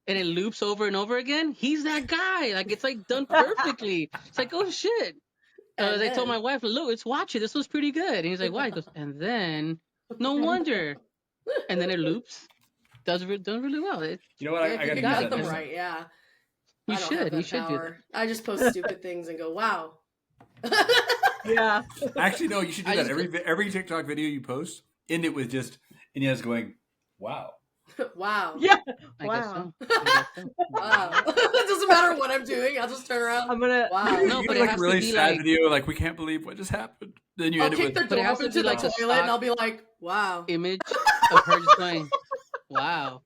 Speaker 6: and it loops over and over again? He's that guy. Like, it's like done perfectly. It's like, oh shit.
Speaker 5: And
Speaker 6: I told my
Speaker 5: then-
Speaker 6: wife, look, let's watch it. This was pretty good. And he's like, why? He goes, and then, no wonder. And then it loops. Done really well.
Speaker 7: You know what?
Speaker 5: Yeah,
Speaker 7: I
Speaker 5: if you
Speaker 7: got to
Speaker 5: can
Speaker 7: use
Speaker 5: get
Speaker 7: that
Speaker 5: them
Speaker 7: next time.
Speaker 5: right. Yeah.
Speaker 6: You
Speaker 5: I don't have
Speaker 6: should.
Speaker 5: that
Speaker 6: You should do that.
Speaker 5: power. I just post stupid things and go, wow.
Speaker 2: Yeah.
Speaker 7: Actually, no, you should do
Speaker 6: I
Speaker 7: that.
Speaker 6: just-
Speaker 7: Every TikTok video you post, end it with just Inez going, wow.
Speaker 5: Wow.
Speaker 2: Yeah.
Speaker 6: I
Speaker 2: Wow.
Speaker 6: guess so. I guess so.
Speaker 5: Wow. It doesn't matter what I'm doing. I'll just turn around.
Speaker 2: I'm gonna.
Speaker 5: Wow.
Speaker 6: No,
Speaker 7: You
Speaker 6: but
Speaker 7: do
Speaker 6: it
Speaker 7: like
Speaker 6: has
Speaker 7: a
Speaker 6: to
Speaker 7: really
Speaker 6: be
Speaker 7: sad
Speaker 6: like-
Speaker 7: video, like we can't believe what just happened. Then you
Speaker 5: I'll
Speaker 7: end it
Speaker 5: kick
Speaker 7: with,
Speaker 5: their
Speaker 6: But it
Speaker 5: door
Speaker 6: has
Speaker 5: open
Speaker 6: to
Speaker 5: to
Speaker 6: be
Speaker 5: the
Speaker 6: like a
Speaker 5: toilet and
Speaker 6: stock
Speaker 5: I'll be like, wow.
Speaker 6: image of her just going, wow.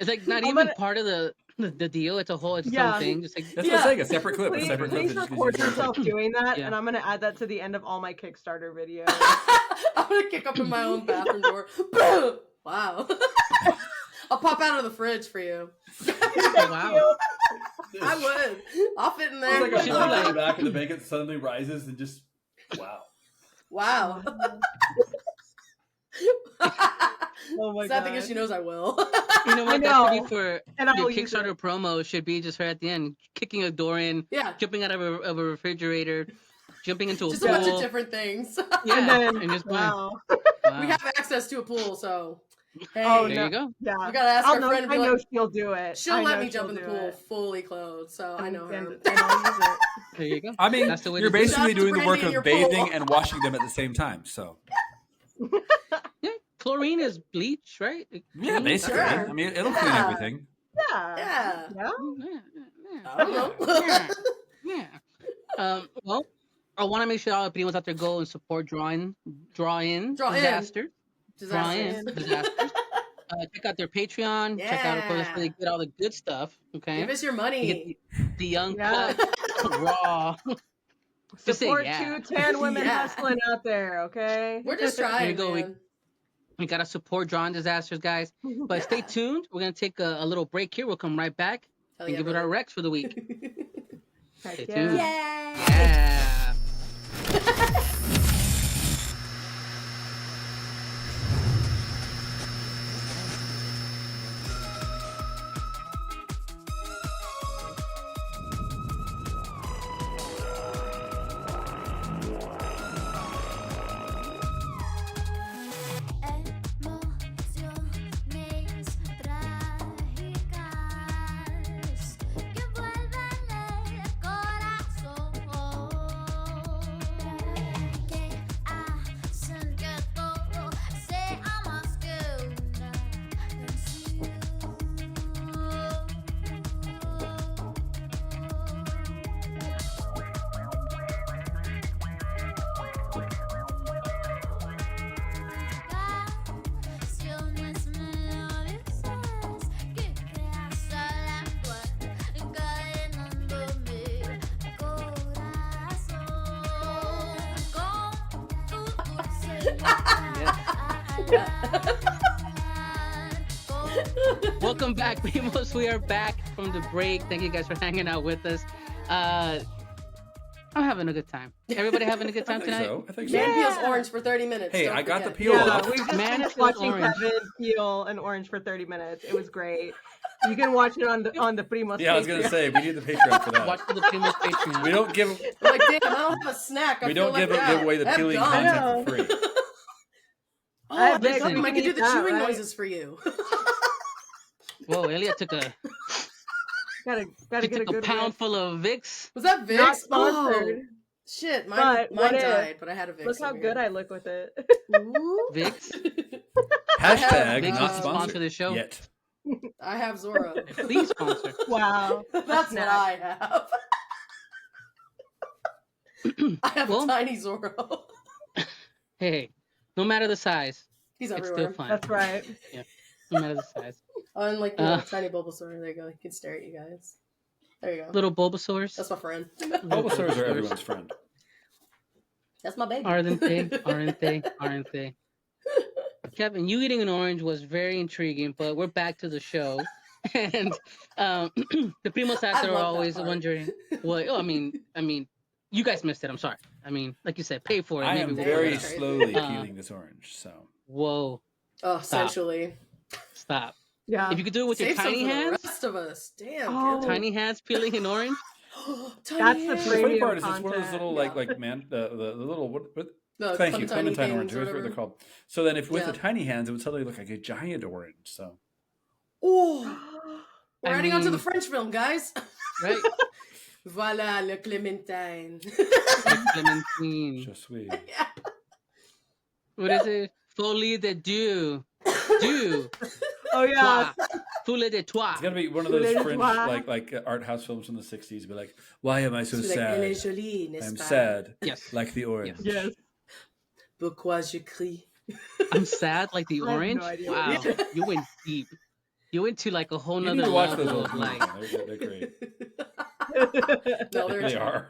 Speaker 6: It's like not
Speaker 2: I'm
Speaker 6: even
Speaker 2: gonna-
Speaker 6: part of the deal. It's a whole its
Speaker 2: Yeah.
Speaker 6: own thing. Just like
Speaker 7: that's what I'm
Speaker 5: Yeah.
Speaker 7: saying, a separate clip.
Speaker 2: Please,
Speaker 7: a separate clip.
Speaker 2: please
Speaker 7: that just
Speaker 2: record
Speaker 7: gives you-
Speaker 2: yourself doing that,
Speaker 6: Yeah.
Speaker 2: and I'm gonna add that to the end of all my Kickstarter videos.
Speaker 5: I'm gonna kick open my own bathroom door. Boom! Wow. I'll pop out of the fridge for you.
Speaker 6: oh, wow.
Speaker 5: I would. I'll fit in
Speaker 7: It's
Speaker 5: there.
Speaker 7: like a
Speaker 6: Should be
Speaker 7: blanket in
Speaker 6: like-
Speaker 7: the back of the blanket suddenly rises and just, wow.
Speaker 5: Wow.
Speaker 2: Oh my
Speaker 5: Sad thing
Speaker 2: god!
Speaker 5: is she knows I will.
Speaker 6: You know
Speaker 2: I
Speaker 6: what? That should
Speaker 2: know.
Speaker 6: be for
Speaker 2: And I
Speaker 6: your
Speaker 2: will use
Speaker 6: Kickstarter
Speaker 2: it.
Speaker 6: promo. Should be just right at the end, kicking a door in,
Speaker 5: Yeah.
Speaker 6: jumping out of a refrigerator, jumping into a
Speaker 5: Just a
Speaker 6: pool.
Speaker 5: bunch of different things.
Speaker 6: Yeah,
Speaker 2: And then,
Speaker 6: just going,
Speaker 2: wow.
Speaker 6: wow.
Speaker 5: We have access to a pool, so hey,
Speaker 2: Oh,
Speaker 6: There
Speaker 2: no.
Speaker 6: you go.
Speaker 2: Yeah.
Speaker 5: you gotta ask
Speaker 2: I'll
Speaker 5: our
Speaker 2: know,
Speaker 5: friend. And
Speaker 2: I
Speaker 5: be
Speaker 2: know
Speaker 5: like,
Speaker 2: she'll do it.
Speaker 5: she'll
Speaker 2: I
Speaker 5: let
Speaker 2: know
Speaker 5: me jump in
Speaker 2: she'll
Speaker 5: the
Speaker 2: do
Speaker 5: pool
Speaker 2: it.
Speaker 5: fully clothed, so I know her.
Speaker 2: And I'll use it.
Speaker 6: There you go.
Speaker 7: I mean,
Speaker 6: That's the way
Speaker 7: you're
Speaker 6: to do it.
Speaker 7: basically
Speaker 5: Shout out to
Speaker 7: doing the work
Speaker 5: Brandy in
Speaker 7: of
Speaker 5: your
Speaker 7: bathing
Speaker 5: pool.
Speaker 7: and washing them at the same time. So,
Speaker 6: Yeah, chlorine is bleach, right?
Speaker 7: yeah, basically.
Speaker 5: Sure.
Speaker 7: I mean, it'll clean
Speaker 5: Yeah.
Speaker 7: everything.
Speaker 2: Yeah.
Speaker 5: Yeah.
Speaker 2: Yeah.
Speaker 6: Yeah,
Speaker 5: I don't know.
Speaker 6: yeah. Well, I want to make sure all the primos out there go and support Drawin disaster. Disasters. Check out their Patreon.
Speaker 5: Yeah.
Speaker 6: Check out, of course, that's where they get all the good stuff. Okay.
Speaker 5: Give us your money.
Speaker 6: You get the uncut, raw. Just say
Speaker 2: Support
Speaker 6: yeah.
Speaker 2: 210 women hustling out there, okay?
Speaker 5: We're just trying.
Speaker 6: There you go.
Speaker 5: Man.
Speaker 6: We gotta support Drawin disasters, guys. But stay tuned. We're gonna take a little break here. We'll come right back and give it our Rex for the week. Stay tuned. Yeah. Welcome back, Primos. We are back from the break. Thank you guys for hanging out with us. I'm having a good time. Everybody having a good time tonight?
Speaker 7: I think so.
Speaker 5: Man peels orange for 30 minutes.
Speaker 7: Hey,
Speaker 5: Don't
Speaker 7: I got the
Speaker 5: forget.
Speaker 7: peel up.
Speaker 2: We've just been watching Kevin peel an orange for 30 minutes. It was great. You can watch it on the Primos.
Speaker 7: Yeah, I was gonna say we need the Patreon for that.
Speaker 6: Watch for the Primos Patreon.
Speaker 7: We don't give.
Speaker 5: I'm like, damn, I don't have a snack.
Speaker 7: We don't give away the peeling content for free.
Speaker 5: Oh,
Speaker 6: listen,
Speaker 5: I can do the chewing noises for you.
Speaker 6: Whoa, Elia took a
Speaker 2: gotta get a good
Speaker 6: pound full of Vicks.
Speaker 5: Was that Vicks?
Speaker 2: Not sponsored.
Speaker 5: Oh, shit, mine died, but I had a Vicks.
Speaker 2: Look how good I look with it.
Speaker 6: Vicks.
Speaker 7: Hashtag
Speaker 6: Vicks
Speaker 7: not
Speaker 6: sponsor the show
Speaker 7: yet.
Speaker 5: I have Zorro.
Speaker 6: Please sponsor.
Speaker 2: Wow,
Speaker 5: that's what I have. I have a tiny Zorro.
Speaker 6: Hey, no matter the size,
Speaker 5: he's
Speaker 6: it's
Speaker 5: everywhere.
Speaker 6: still fun.
Speaker 2: That's right.
Speaker 6: Yeah, no matter the size.
Speaker 5: Oh, and like the tiny Bulbasaur. There you go. You can stare at you guys. There you go.
Speaker 6: Little Bulbasaurs.
Speaker 5: That's my friend.
Speaker 7: Bulbasaurs are everyone's friend.
Speaker 5: That's my baby.
Speaker 6: Aren't they? Aren't they? Aren't they? Kevin, you eating an orange was very intriguing, but we're back to the show. And the Primos out there are always wondering what. Oh, I mean, you guys missed it. I'm sorry. I mean, like you said, pay for it.
Speaker 7: I
Speaker 6: Maybe
Speaker 7: am
Speaker 6: we'll
Speaker 7: very slowly peeling this orange. So.
Speaker 6: Whoa.
Speaker 5: Oh, essentially.
Speaker 6: Stop.
Speaker 2: Yeah.
Speaker 6: If you could do it with your tiny hands.
Speaker 5: The rest of us. Damn.
Speaker 2: Oh.
Speaker 6: Tiny hands peeling an orange.
Speaker 2: That's the
Speaker 7: funny part is
Speaker 2: content.
Speaker 7: it's one of those little the little what
Speaker 5: No,
Speaker 7: thank you, clementine orange. Here's what
Speaker 5: whatever.
Speaker 7: they're called. So then, if with the tiny hands, it would suddenly look like a giant orange. So.
Speaker 5: Oh. We're heading on to
Speaker 6: mean-
Speaker 5: the French film, guys.
Speaker 6: Right.
Speaker 5: Voilà le clémentine.
Speaker 6: Clementine.
Speaker 7: So sweet.
Speaker 5: Yeah.
Speaker 6: What is it? Folie de Dieu. Dieu.
Speaker 2: Oh yeah.
Speaker 6: Folie de toi.
Speaker 7: It's gonna be one of those French like art house films from the '60s. Be like, why am I so
Speaker 5: Like,
Speaker 7: sad?
Speaker 5: elle est jolie, n'est-ce
Speaker 7: I'm
Speaker 5: pas?
Speaker 7: sad.
Speaker 6: Yes.
Speaker 7: Like the orange.
Speaker 2: Yes.
Speaker 5: Pourquoi je crie?
Speaker 6: I'm sad like the
Speaker 2: I have
Speaker 6: orange.
Speaker 2: no idea.
Speaker 6: Wow. You went deep. You went to like a whole
Speaker 7: You
Speaker 6: nother
Speaker 7: need to watch those
Speaker 6: level
Speaker 7: old
Speaker 6: of
Speaker 7: movies.
Speaker 6: like.
Speaker 7: They're great.
Speaker 5: No, they're
Speaker 7: They are.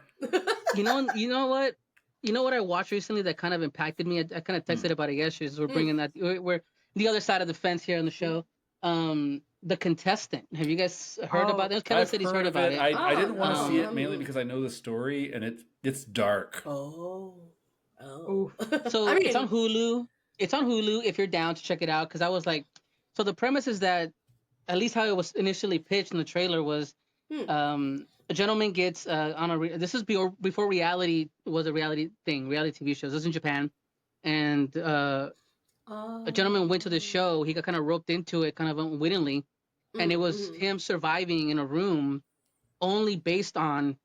Speaker 6: You know what? You know what I watched recently that kind of impacted me. I kind of texted about it yesterday. So we're bringing that. We're the other side of the fence here on the show. The Contestant. Have you guys heard about this? Kevin said he's heard about it.
Speaker 7: I didn't want to see it
Speaker 5: Oh.
Speaker 7: mainly because I know the story and it's dark.
Speaker 5: Oh.
Speaker 6: So
Speaker 5: I mean,
Speaker 6: it's on Hulu. It's on Hulu if you're down to check it out. Because I was like, so the premise is that, at least how it was initially pitched in the trailer was, a gentleman gets this is before reality was a reality TV shows. This is in Japan, and a gentleman went to the show. He got kind of roped into it, kind of unwittingly, and it was him surviving in a room, only based on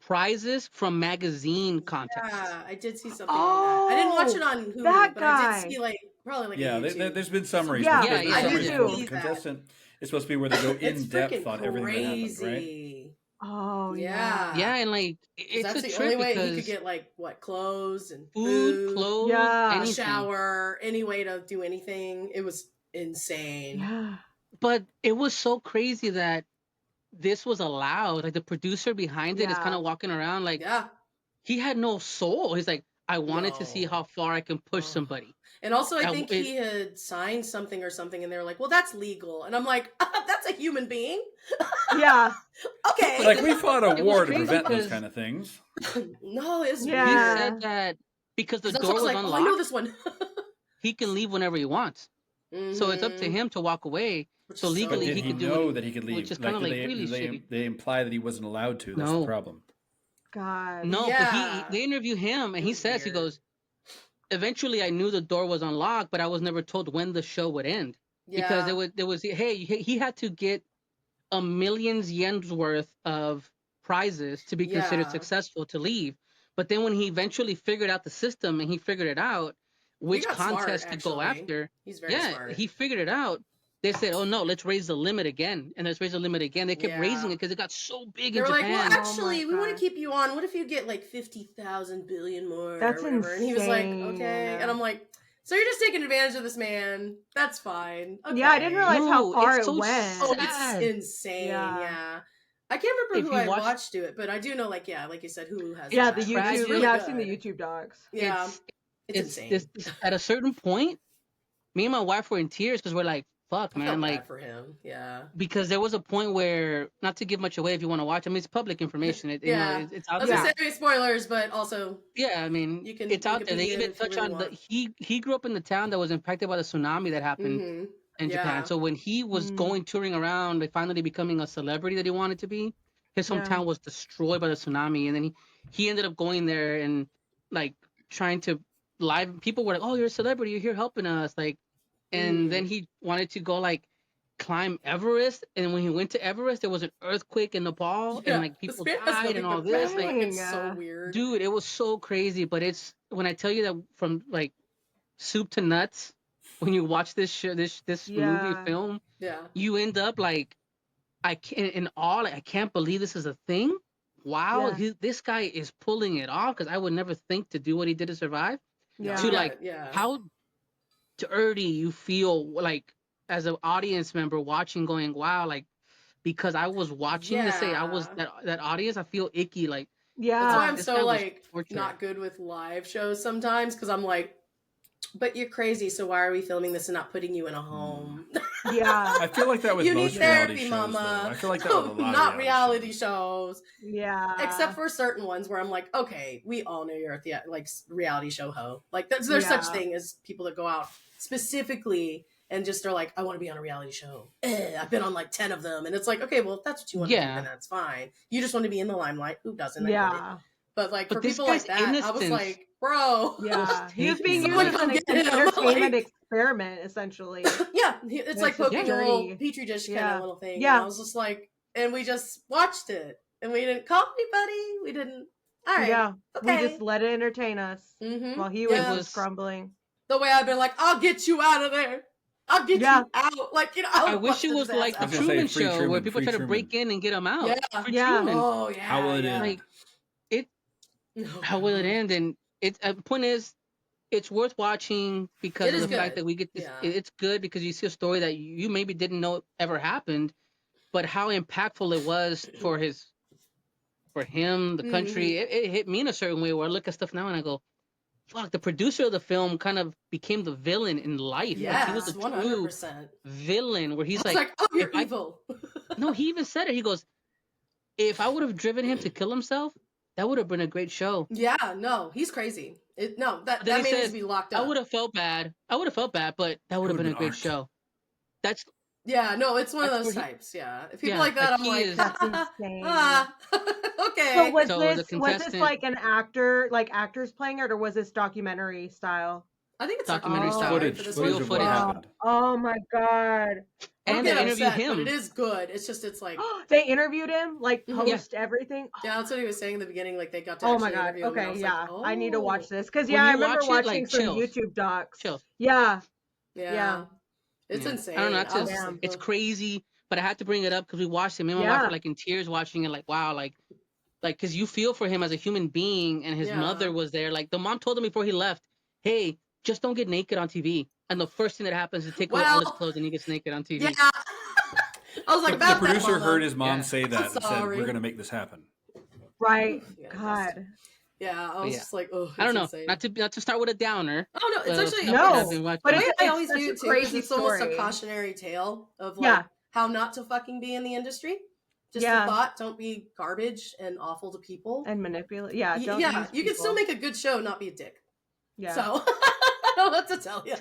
Speaker 6: prizes from magazine contests.
Speaker 5: Yeah, I did see something on that. I didn't watch it on Hulu,
Speaker 2: that
Speaker 5: but I
Speaker 2: guy.
Speaker 5: did see probably like
Speaker 7: Yeah,
Speaker 5: a YouTube.
Speaker 7: there's been summaries.
Speaker 2: Yeah,
Speaker 7: There's been
Speaker 6: I
Speaker 7: summaries
Speaker 2: did
Speaker 7: for
Speaker 2: too.
Speaker 7: the contestant. It's supposed to be where they go in
Speaker 5: It's
Speaker 7: depth
Speaker 5: freaking
Speaker 7: on everything that happens, right?
Speaker 5: crazy.
Speaker 2: Oh
Speaker 5: Yeah.
Speaker 6: Yeah, and like it's
Speaker 5: That's
Speaker 6: a
Speaker 5: the
Speaker 6: trip
Speaker 5: only way he
Speaker 6: because
Speaker 5: could get like what clothes and
Speaker 6: food, clothes,
Speaker 2: Yeah.
Speaker 5: a
Speaker 6: anything.
Speaker 5: shower, any way to do anything. It was insane.
Speaker 2: Yeah.
Speaker 6: But it was so crazy that this was allowed. Like the producer behind it is kind
Speaker 2: Yeah.
Speaker 6: of walking around like
Speaker 5: Yeah.
Speaker 6: he had no soul. He's like, I wanted to see
Speaker 5: No.
Speaker 6: how far I can push
Speaker 5: Oh.
Speaker 6: somebody.
Speaker 5: And also, I
Speaker 6: That
Speaker 5: think
Speaker 6: it-
Speaker 5: he had signed something or something, and they were like, "Well, that's legal." And I'm like, "That's a human being."
Speaker 2: Yeah.
Speaker 5: Okay.
Speaker 7: Like we fought a
Speaker 6: It was
Speaker 7: war to
Speaker 6: crazy
Speaker 7: prevent those
Speaker 6: because-
Speaker 7: kind of things.
Speaker 5: No, it's
Speaker 6: He
Speaker 2: Yeah.
Speaker 5: weird.
Speaker 6: said that because the
Speaker 5: 'Cause that's
Speaker 6: door
Speaker 5: what I
Speaker 6: was
Speaker 5: like,
Speaker 6: unlocked,
Speaker 5: I know this one.
Speaker 6: he can leave whenever he wants. So it's up to
Speaker 5: Mhm.
Speaker 6: him to walk away.
Speaker 5: Which
Speaker 6: So
Speaker 5: is
Speaker 6: legally,
Speaker 7: But did
Speaker 6: he
Speaker 7: he
Speaker 6: could do
Speaker 7: know
Speaker 6: it,
Speaker 7: that he could
Speaker 6: which
Speaker 7: leave?
Speaker 6: is kinda like
Speaker 7: they,
Speaker 6: really
Speaker 7: they,
Speaker 6: shitty.
Speaker 7: they imply that he wasn't allowed to. That's
Speaker 6: No.
Speaker 7: the problem.
Speaker 2: God.
Speaker 6: No,
Speaker 5: Yeah.
Speaker 6: but they interview him and
Speaker 5: It
Speaker 6: he
Speaker 5: was
Speaker 6: says, he
Speaker 5: weird.
Speaker 6: goes, eventually I knew the door was unlocked, but I was never told when the show would end. Because
Speaker 5: Yeah.
Speaker 6: there was hey, he had to get a millions yen's worth of prizes to be considered
Speaker 5: Yeah.
Speaker 6: successful to leave. But then when he eventually figured out the system and he figured it out, which
Speaker 5: got smart,
Speaker 6: contest to go
Speaker 5: actually.
Speaker 6: after,
Speaker 5: He's very
Speaker 6: yeah,
Speaker 5: smart.
Speaker 6: he figured it out. They said, "Oh no, let's raise the limit again," and let's raise the limit again. They kept raising
Speaker 5: Yeah.
Speaker 6: it because it got so big
Speaker 5: They
Speaker 6: in
Speaker 5: were like,
Speaker 6: Japan.
Speaker 5: "Well, actually,
Speaker 2: Oh
Speaker 5: we
Speaker 2: my
Speaker 5: want to
Speaker 2: God.
Speaker 5: keep you on. What if you get like 50,000 billion more
Speaker 2: That's
Speaker 5: or whatever?" And he was like,
Speaker 2: insane.
Speaker 5: "Okay." And I'm like, "So you're just taking advantage of this man? That's fine." Okay.
Speaker 2: Yeah, I didn't realize how
Speaker 6: No,
Speaker 2: far
Speaker 6: it's
Speaker 2: it
Speaker 6: so
Speaker 2: went.
Speaker 5: Oh,
Speaker 6: sad.
Speaker 5: it's insane.
Speaker 2: Yeah.
Speaker 5: Yeah. I can't remember
Speaker 6: If
Speaker 5: who
Speaker 6: you
Speaker 5: I
Speaker 6: watch-
Speaker 5: watched do it, but I do know, like, yeah, like you said, Hulu has
Speaker 2: Yeah,
Speaker 5: that.
Speaker 2: the
Speaker 5: It's
Speaker 2: YouTube.
Speaker 5: really
Speaker 2: Yeah, I've seen the
Speaker 5: good.
Speaker 2: YouTube docs.
Speaker 5: Yeah, it's insane.
Speaker 6: At a certain point, me and my wife were in tears because we're like, "Fuck,
Speaker 5: I
Speaker 6: man!"
Speaker 5: felt
Speaker 6: Like
Speaker 5: bad for him. Yeah.
Speaker 6: because there was a point where, not to give much away, if you want to watch, I mean, it's public information. It,
Speaker 5: Yeah.
Speaker 6: you know, it's out
Speaker 5: Let's
Speaker 6: there.
Speaker 5: just say spoilers, but also
Speaker 6: Yeah, I mean,
Speaker 5: you can.
Speaker 6: it's out there. They
Speaker 5: Wikipedia
Speaker 6: even
Speaker 5: if you
Speaker 6: touch
Speaker 5: really
Speaker 6: on the
Speaker 5: want.
Speaker 6: he grew up in the town that was impacted by the tsunami that happened
Speaker 5: Mm-hmm.
Speaker 6: in
Speaker 5: Yeah.
Speaker 6: Japan. So when he was going touring around, like finally becoming a celebrity that he wanted to be, his
Speaker 2: Yeah.
Speaker 6: hometown was destroyed by the tsunami, and then he ended up going there and like trying to live. People were like, "Oh, you're a celebrity. You're here helping us," like, and then he wanted to go like climb Everest, and when he went to Everest, there was an earthquake in Nepal,
Speaker 5: Yeah.
Speaker 6: and like
Speaker 5: The
Speaker 6: people
Speaker 5: spirit has
Speaker 6: died and
Speaker 5: nothing
Speaker 6: all
Speaker 5: but
Speaker 6: this.
Speaker 5: credit.
Speaker 6: Like,
Speaker 5: Like, it's so weird.
Speaker 6: dude, it was so crazy. But it's when I tell you that from like soup to nuts, when you watch this show, this movie film,
Speaker 5: Yeah.
Speaker 6: you end up like, I can't in awe. Like, I can't believe this is a thing. Wow,
Speaker 2: Yeah.
Speaker 6: this guy is pulling it off because I would never think to do what he did to survive.
Speaker 2: Yeah.
Speaker 6: To like
Speaker 5: Yeah.
Speaker 6: how dirty you feel like as an audience member watching, going, wow, like because I was watching this, say I was
Speaker 5: Yeah.
Speaker 6: that audience, I feel icky. Like
Speaker 2: Yeah.
Speaker 5: That's why I'm
Speaker 6: this
Speaker 5: so
Speaker 6: guy was
Speaker 5: like
Speaker 6: tortured.
Speaker 5: not good with live shows sometimes because I'm like, but you're crazy. So why are we filming this and not putting you in a home?
Speaker 2: Yeah.
Speaker 7: I feel like that with
Speaker 5: You need
Speaker 7: most reality
Speaker 5: therapy,
Speaker 7: shows,
Speaker 5: mama.
Speaker 7: though. I feel like that with a lot
Speaker 5: Not
Speaker 7: of
Speaker 5: reality shows.
Speaker 2: Yeah.
Speaker 5: Except for certain ones where I'm like, okay, we all know you're a like reality show hoe. Like there's such
Speaker 2: Yeah.
Speaker 5: thing as people that go out specifically and just are like, I want to be on a reality show. I've been on like 10 of them, and it's like, okay, well, if that's what you want to do, then that's fine. You just want to be in the limelight. Who doesn't? I get it.
Speaker 2: Yeah.
Speaker 5: But like
Speaker 6: But
Speaker 5: for
Speaker 6: this
Speaker 5: people like
Speaker 6: guy's
Speaker 5: that, I was
Speaker 6: innocence
Speaker 5: like, bro.
Speaker 2: Yeah. He was being used
Speaker 5: Someone
Speaker 2: as
Speaker 5: come
Speaker 2: an
Speaker 5: get him,
Speaker 2: entertainment
Speaker 5: like-
Speaker 2: experiment, essentially.
Speaker 5: Yeah, it's
Speaker 2: That's
Speaker 5: like poking a little
Speaker 2: dirty.
Speaker 5: petri dish kind
Speaker 2: Yeah.
Speaker 5: of little thing.
Speaker 2: Yeah.
Speaker 5: And I was just like, and we just watched it, and we didn't call anybody. We didn't. All right.
Speaker 2: Yeah.
Speaker 5: Okay.
Speaker 2: We just let it entertain us
Speaker 5: Mm-hmm.
Speaker 2: while he was
Speaker 5: Yeah.
Speaker 2: just crumbling.
Speaker 5: The way I've been like, I'll get you out of there. I'll get
Speaker 2: Yeah.
Speaker 5: you out. Like, you know,
Speaker 6: I wish it was like the
Speaker 7: I was gonna say,
Speaker 6: Truman
Speaker 7: free
Speaker 6: Show where
Speaker 7: Truman,
Speaker 6: people
Speaker 7: free
Speaker 6: try to
Speaker 7: Truman.
Speaker 6: break in and get him out.
Speaker 5: Yeah.
Speaker 6: For
Speaker 2: Yeah.
Speaker 6: Truman.
Speaker 5: Oh yeah.
Speaker 7: How will it end?
Speaker 6: Like
Speaker 5: No.
Speaker 6: how will it end? And it's point is, it's worth watching because
Speaker 5: It
Speaker 6: of
Speaker 5: is
Speaker 6: the fact
Speaker 5: good.
Speaker 6: that we get this.
Speaker 5: Yeah.
Speaker 6: It's good because you see a story that you maybe didn't know ever happened, but how impactful it was for him, the country.
Speaker 5: Mm-hmm.
Speaker 6: It hit me in a certain way where I look at stuff now and I go, fuck, the producer of the film kind of became the villain in life. Like, he was
Speaker 5: Yes,
Speaker 6: a
Speaker 5: 100%.
Speaker 6: true villain where he's
Speaker 5: It's like, oh, you're
Speaker 6: if I-
Speaker 5: evil.
Speaker 6: no, he even said it. He goes, if I would have driven him to kill himself, that would have been a great show.
Speaker 5: Yeah, no, he's crazy. No, that
Speaker 6: Then he
Speaker 5: man needs
Speaker 6: said,
Speaker 5: to be locked
Speaker 6: I
Speaker 5: up.
Speaker 6: would have felt bad. But that would have been a great
Speaker 7: art.
Speaker 6: show. That's
Speaker 5: Yeah, no, it's one of
Speaker 6: That's
Speaker 5: those
Speaker 6: where he-
Speaker 5: types. Yeah, if people
Speaker 6: Yeah,
Speaker 5: like that,
Speaker 6: like
Speaker 5: I'm
Speaker 6: he
Speaker 5: like,
Speaker 6: is-
Speaker 2: That's insane.
Speaker 5: okay.
Speaker 2: So was
Speaker 6: So the
Speaker 2: this
Speaker 6: contestant-
Speaker 2: like an actor, like actors playing it, or was this documentary style?
Speaker 5: I think it's
Speaker 6: documentary
Speaker 5: style
Speaker 6: style.
Speaker 7: Footage,
Speaker 5: for this
Speaker 7: footage
Speaker 5: one.
Speaker 7: of what
Speaker 6: footage.
Speaker 7: happened.
Speaker 2: Oh my god!
Speaker 5: Don't
Speaker 6: and
Speaker 5: get
Speaker 6: they interviewed
Speaker 5: upset, but
Speaker 6: him.
Speaker 5: it is good. It's just it's like
Speaker 2: They interviewed him, like
Speaker 5: Mhm.
Speaker 2: post everything.
Speaker 5: yeah, that's what he was saying in the beginning. Like they got to
Speaker 2: Oh my
Speaker 5: actually
Speaker 2: god!
Speaker 5: interview him, and I
Speaker 2: Okay,
Speaker 5: was
Speaker 2: yeah,
Speaker 5: like,
Speaker 2: I need to watch
Speaker 5: oh.
Speaker 2: this because
Speaker 6: When
Speaker 2: yeah, I
Speaker 6: you
Speaker 2: remember
Speaker 6: watch it,
Speaker 2: watching
Speaker 6: like,
Speaker 2: some
Speaker 6: chills.
Speaker 2: YouTube docs.
Speaker 6: Chills.
Speaker 2: Yeah,
Speaker 5: Yeah,
Speaker 2: Yeah.
Speaker 5: it's
Speaker 6: Yeah.
Speaker 5: insane.
Speaker 6: I don't know.
Speaker 5: I was just
Speaker 2: Damn.
Speaker 5: like,
Speaker 6: It's
Speaker 5: oh.
Speaker 6: crazy but I had to bring it up because we watched it. Me and my wife were like in tears watching it. Like, wow, like because you feel for him as a human being, and his mother was there. Like the mom told him before he left, "Hey, just don't get naked on TV." And the first thing that happens is take away all his clothes, and he gets naked on TV.
Speaker 5: Yeah. I was like,
Speaker 7: the producer heard his mom say that and said, "We're gonna make this happen."
Speaker 2: Right. God.
Speaker 5: Yeah, I was just like, oh,
Speaker 6: I don't know.
Speaker 5: Insane.
Speaker 6: Not to start with a downer.
Speaker 5: Oh no, it's actually
Speaker 2: but
Speaker 5: I always view it too.
Speaker 2: Crazy
Speaker 5: It's almost
Speaker 2: story.
Speaker 5: a cautionary tale of like how not to fucking be in the industry. Just a thought, don't be garbage and awful to people
Speaker 2: and manipulate. Yeah, don't
Speaker 5: you can still make a good show, not be a dick.
Speaker 2: Yeah.
Speaker 5: So I don't know what to tell you.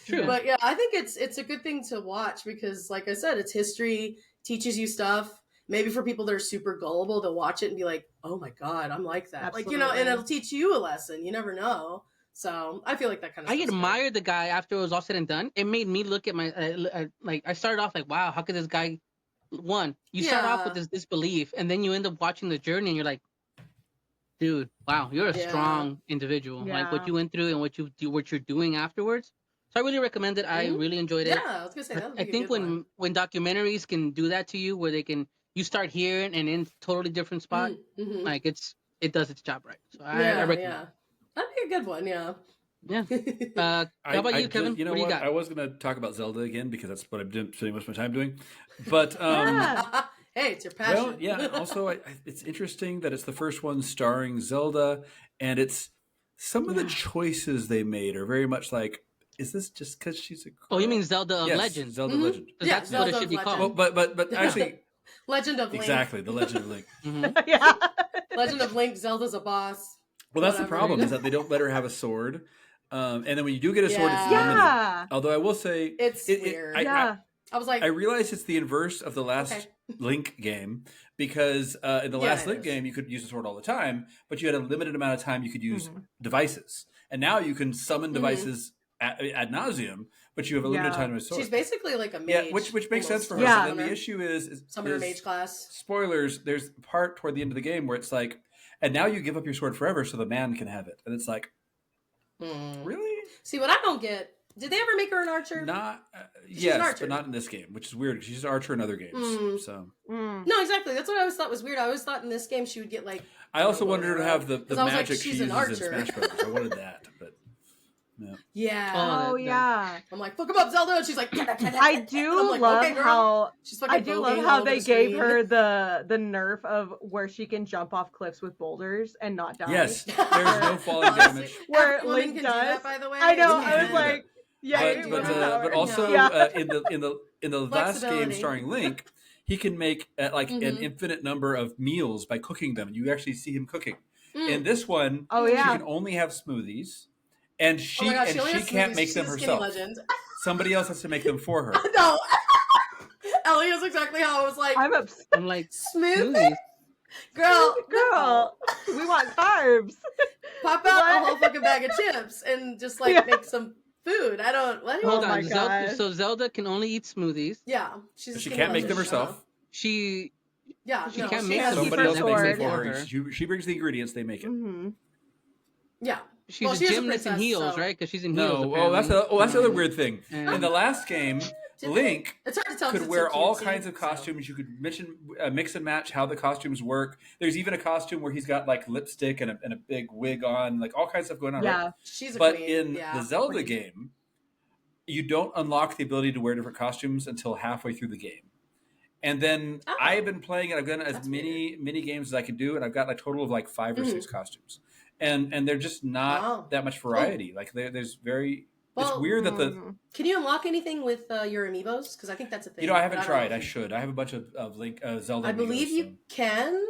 Speaker 6: True.
Speaker 5: But yeah, I think it's a good thing to watch because, like I said, it's history, teaches you stuff. Maybe for people that are super gullible, they'll watch it and be like, "Oh my god, I'm like that."
Speaker 2: Absolutely.
Speaker 5: Like, and it'll teach you a lesson. You never know. So I feel like that kind of.
Speaker 6: I admired the guy after it was all said and done. It made me look at my like. I started off like, wow, how could this guy? You start off with this disbelief, and then you end up watching the journey, and you're like, dude, wow, you're a strong individual.
Speaker 2: Yeah.
Speaker 6: Like what you went through and what you're doing afterwards. So I really recommend it. I really enjoyed it.
Speaker 5: Yeah, I was gonna say that.
Speaker 6: I think when documentaries can do that to you, where you start here and in totally different spot, like it does its job right. So I recommend.
Speaker 5: Yeah, that'd be a good one. Yeah.
Speaker 6: Yeah. How about you, Kevin?
Speaker 7: You know
Speaker 6: what do you got?
Speaker 7: I was going to talk about Zelda again because that's what I've been spending most of my time doing. But
Speaker 5: hey, it's your passion.
Speaker 7: Well, yeah. Also, it's interesting that it's the first one starring Zelda, and it's some of the choices they made are very much like, is this just because she's a girl?
Speaker 6: Oh, you mean Zelda of Legend?
Speaker 7: Zelda of Legend.
Speaker 6: Yeah, that's what it should be called.
Speaker 7: Well, but actually,
Speaker 5: Legend of Link.
Speaker 7: Exactly, the Legend of Link.
Speaker 2: Yeah.
Speaker 5: Legend of Link. Zelda's a boss.
Speaker 7: Well, that's the problem is that they don't let her have a sword. And then when you do get a sword, it's limited.
Speaker 2: Yeah.
Speaker 7: Although I will say,
Speaker 5: it's weird. I was like,
Speaker 7: I realize it's the inverse of the last Link game because in the last Link game you could use a sword all the time, but you had a limited amount of time you could use devices, and now you can summon devices ad nauseum, but you have a limited time with a sword.
Speaker 5: She's basically like a mage.
Speaker 7: Yeah, which makes sense for her.
Speaker 2: Yeah.
Speaker 7: So then the issue is
Speaker 5: summoner mage class.
Speaker 7: Spoilers. There's a part toward the end of the game where it's like, and now you give up your sword forever so the man can have it, and it's like. Really?
Speaker 5: See, what I don't get, did they ever make her an archer?
Speaker 7: Not,
Speaker 5: She's
Speaker 7: yes,
Speaker 5: an archer.
Speaker 7: but not in this game, which is weird. She's an archer in other games. So
Speaker 5: No, exactly. That's what I always thought was weird. I always thought in this game she would get like.
Speaker 7: I also wanted her to have the magic
Speaker 5: like,
Speaker 7: she
Speaker 5: she's
Speaker 7: uses
Speaker 5: an
Speaker 7: in
Speaker 5: archer.
Speaker 7: Smash Brothers. I wanted that, but no.
Speaker 5: Yeah.
Speaker 2: Oh yeah.
Speaker 5: I'm like, fuck him up, Zelda, and she's like.
Speaker 2: I do
Speaker 5: like,
Speaker 2: love
Speaker 5: okay, girl.
Speaker 2: how
Speaker 5: She's
Speaker 2: I do love how they gave her the nerf of where she can jump off cliffs with boulders and not die.
Speaker 7: Yes, there's no falling damage.
Speaker 2: Where
Speaker 5: Link
Speaker 2: Link
Speaker 5: can
Speaker 2: does.
Speaker 5: do that, by the way.
Speaker 2: I know.
Speaker 7: Yeah.
Speaker 2: I was like, yeah.
Speaker 7: But also in the last game starring Link, he can make an infinite number of meals by cooking them. You actually see him cooking. In this one, she can only have smoothies, and she can't make them herself. Somebody else has to make them for her.
Speaker 5: No, Ellie is exactly how I was like.
Speaker 6: I'm like
Speaker 5: smoothie, girl.
Speaker 2: We want carbs.
Speaker 5: Pop out a whole fucking bag of chips and just like make some food. I don't. What?
Speaker 6: Hold on. Zelda can only eat smoothies.
Speaker 5: Yeah,
Speaker 7: she can't make them herself.
Speaker 6: She
Speaker 5: can't
Speaker 6: make them.
Speaker 7: Somebody else makes them for
Speaker 6: her.
Speaker 7: her. She brings the ingredients. They make it.
Speaker 5: Yeah.
Speaker 6: She's a gymnast in heels, right? Because she's in heels.
Speaker 7: No, that's the other weird thing. In the last game, Link could wear all kinds of costumes. You could mix and match how the costumes work. There's even a costume where he's got like lipstick and a big wig on, like all kinds of stuff going on.
Speaker 2: Yeah,
Speaker 7: right?
Speaker 5: She's a
Speaker 7: but
Speaker 5: queen.
Speaker 7: in the Zelda game, you don't unlock the ability to wear different costumes until halfway through the game. And then I have been playing it. I've done as many games as I can do, and I've got a total of like 5 or 6 costumes. And they're just not that much variety. Like there's very. It's weird that
Speaker 5: Can you unlock anything with your amiibos? Because I think that's a thing.
Speaker 7: I haven't tried. I should. I have a bunch of Link Zelda.
Speaker 5: I believe you can.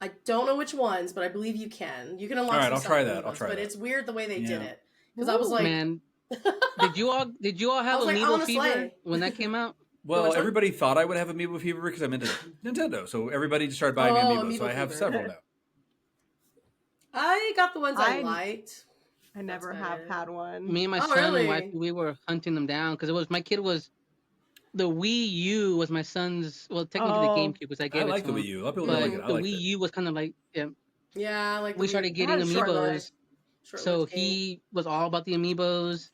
Speaker 5: I don't know which ones, but I believe you can. You can unlock.
Speaker 7: All right,
Speaker 5: some
Speaker 7: I'll
Speaker 5: stuff
Speaker 7: try
Speaker 5: with
Speaker 7: that.
Speaker 5: amiibos,
Speaker 7: I'll try
Speaker 5: but
Speaker 7: that.
Speaker 5: it's weird the way they did it. Because I was like,
Speaker 6: man, did you all have Amiibo fever when that came out?
Speaker 7: Well, everybody thought I would have Amiibo fever because I'm into Nintendo, so everybody just started buying me Amiibo. So I have several now.
Speaker 5: I got the ones I liked.
Speaker 2: I never have had one.
Speaker 6: Me and my son and wife, we were hunting them down because the Wii U was my son's. Well, technically the GameCube because I gave it to him.
Speaker 7: I like the Wii U. A lot of people
Speaker 6: but
Speaker 7: don't like it.
Speaker 6: The Wii U was kind of like
Speaker 5: like
Speaker 6: we started getting Amiibos. So he was all about the Amiibos,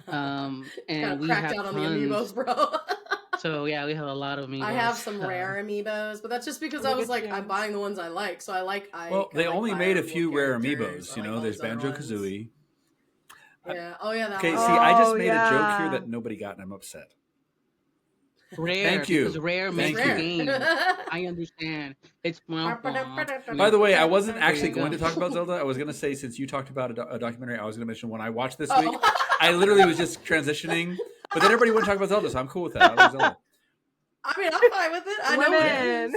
Speaker 6: and we
Speaker 5: cracked
Speaker 6: had
Speaker 5: out on
Speaker 6: tons.
Speaker 5: the Amiibos, bro.
Speaker 6: So yeah, we have a lot of amiibos.
Speaker 5: I have some rare amiibos, but that's just because I was like, I'm buying the ones I like. So I like.
Speaker 7: Well, they only made a few rare
Speaker 5: characters.
Speaker 7: amiibos. You know, there's Banjo Kazooie.
Speaker 5: Yeah. Oh yeah. That
Speaker 7: Okay.
Speaker 5: one.
Speaker 7: See, I just made a joke here that nobody got, and I'm upset.
Speaker 6: Rare.
Speaker 7: Thank you.
Speaker 6: Because rare makes the game. I understand. It's
Speaker 7: By the way, I wasn't actually going to talk about Zelda. I was going to say, since you talked about a documentary, I was going to mention one I watched this week. I literally was just transitioning, but then everybody wouldn't talk about Zelda, so I'm cool with that. I love Zelda.
Speaker 5: I mean, I'm fine with it. I know what it is.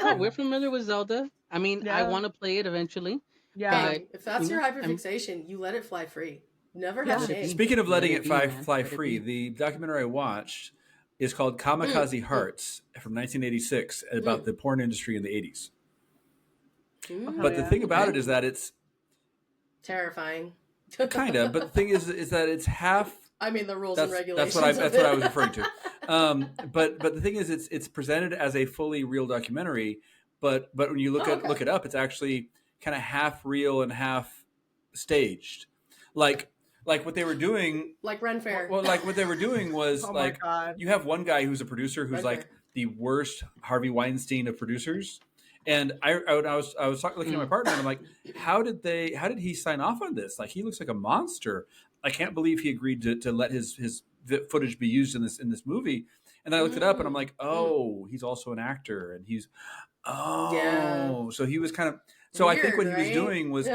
Speaker 6: Oh, we're familiar with Zelda. I mean, I want to play it eventually.
Speaker 2: Yeah.
Speaker 6: But,
Speaker 5: if that's your hyperfixation, you let it fly free. Never have shame.
Speaker 7: Speaking of letting it fly free, the documentary I watched is called Kamikaze Hearts from 1986 about the porn industry in the 80s. But the thing about it is that it's
Speaker 5: terrifying.
Speaker 7: Kind of, but the thing is that it's half.
Speaker 5: I mean, the rules and regulations.
Speaker 7: That's what I was referring to. But the thing is, it's presented as a fully real documentary. But when you look it up, it's actually kind of half real and half staged. Like what they were doing,
Speaker 5: like Ren Fair.
Speaker 7: Well, like what they were doing was you have one guy who's a producer who's like the worst Harvey Weinstein of producers. And I was looking at my partner and I'm like, how did he sign off on this? Like, he looks like a monster. I can't believe he agreed to let his footage be used in this movie. And then I looked it up and I'm like, oh, he's also an actor, and so he was kind of. So weird, I think what he was doing was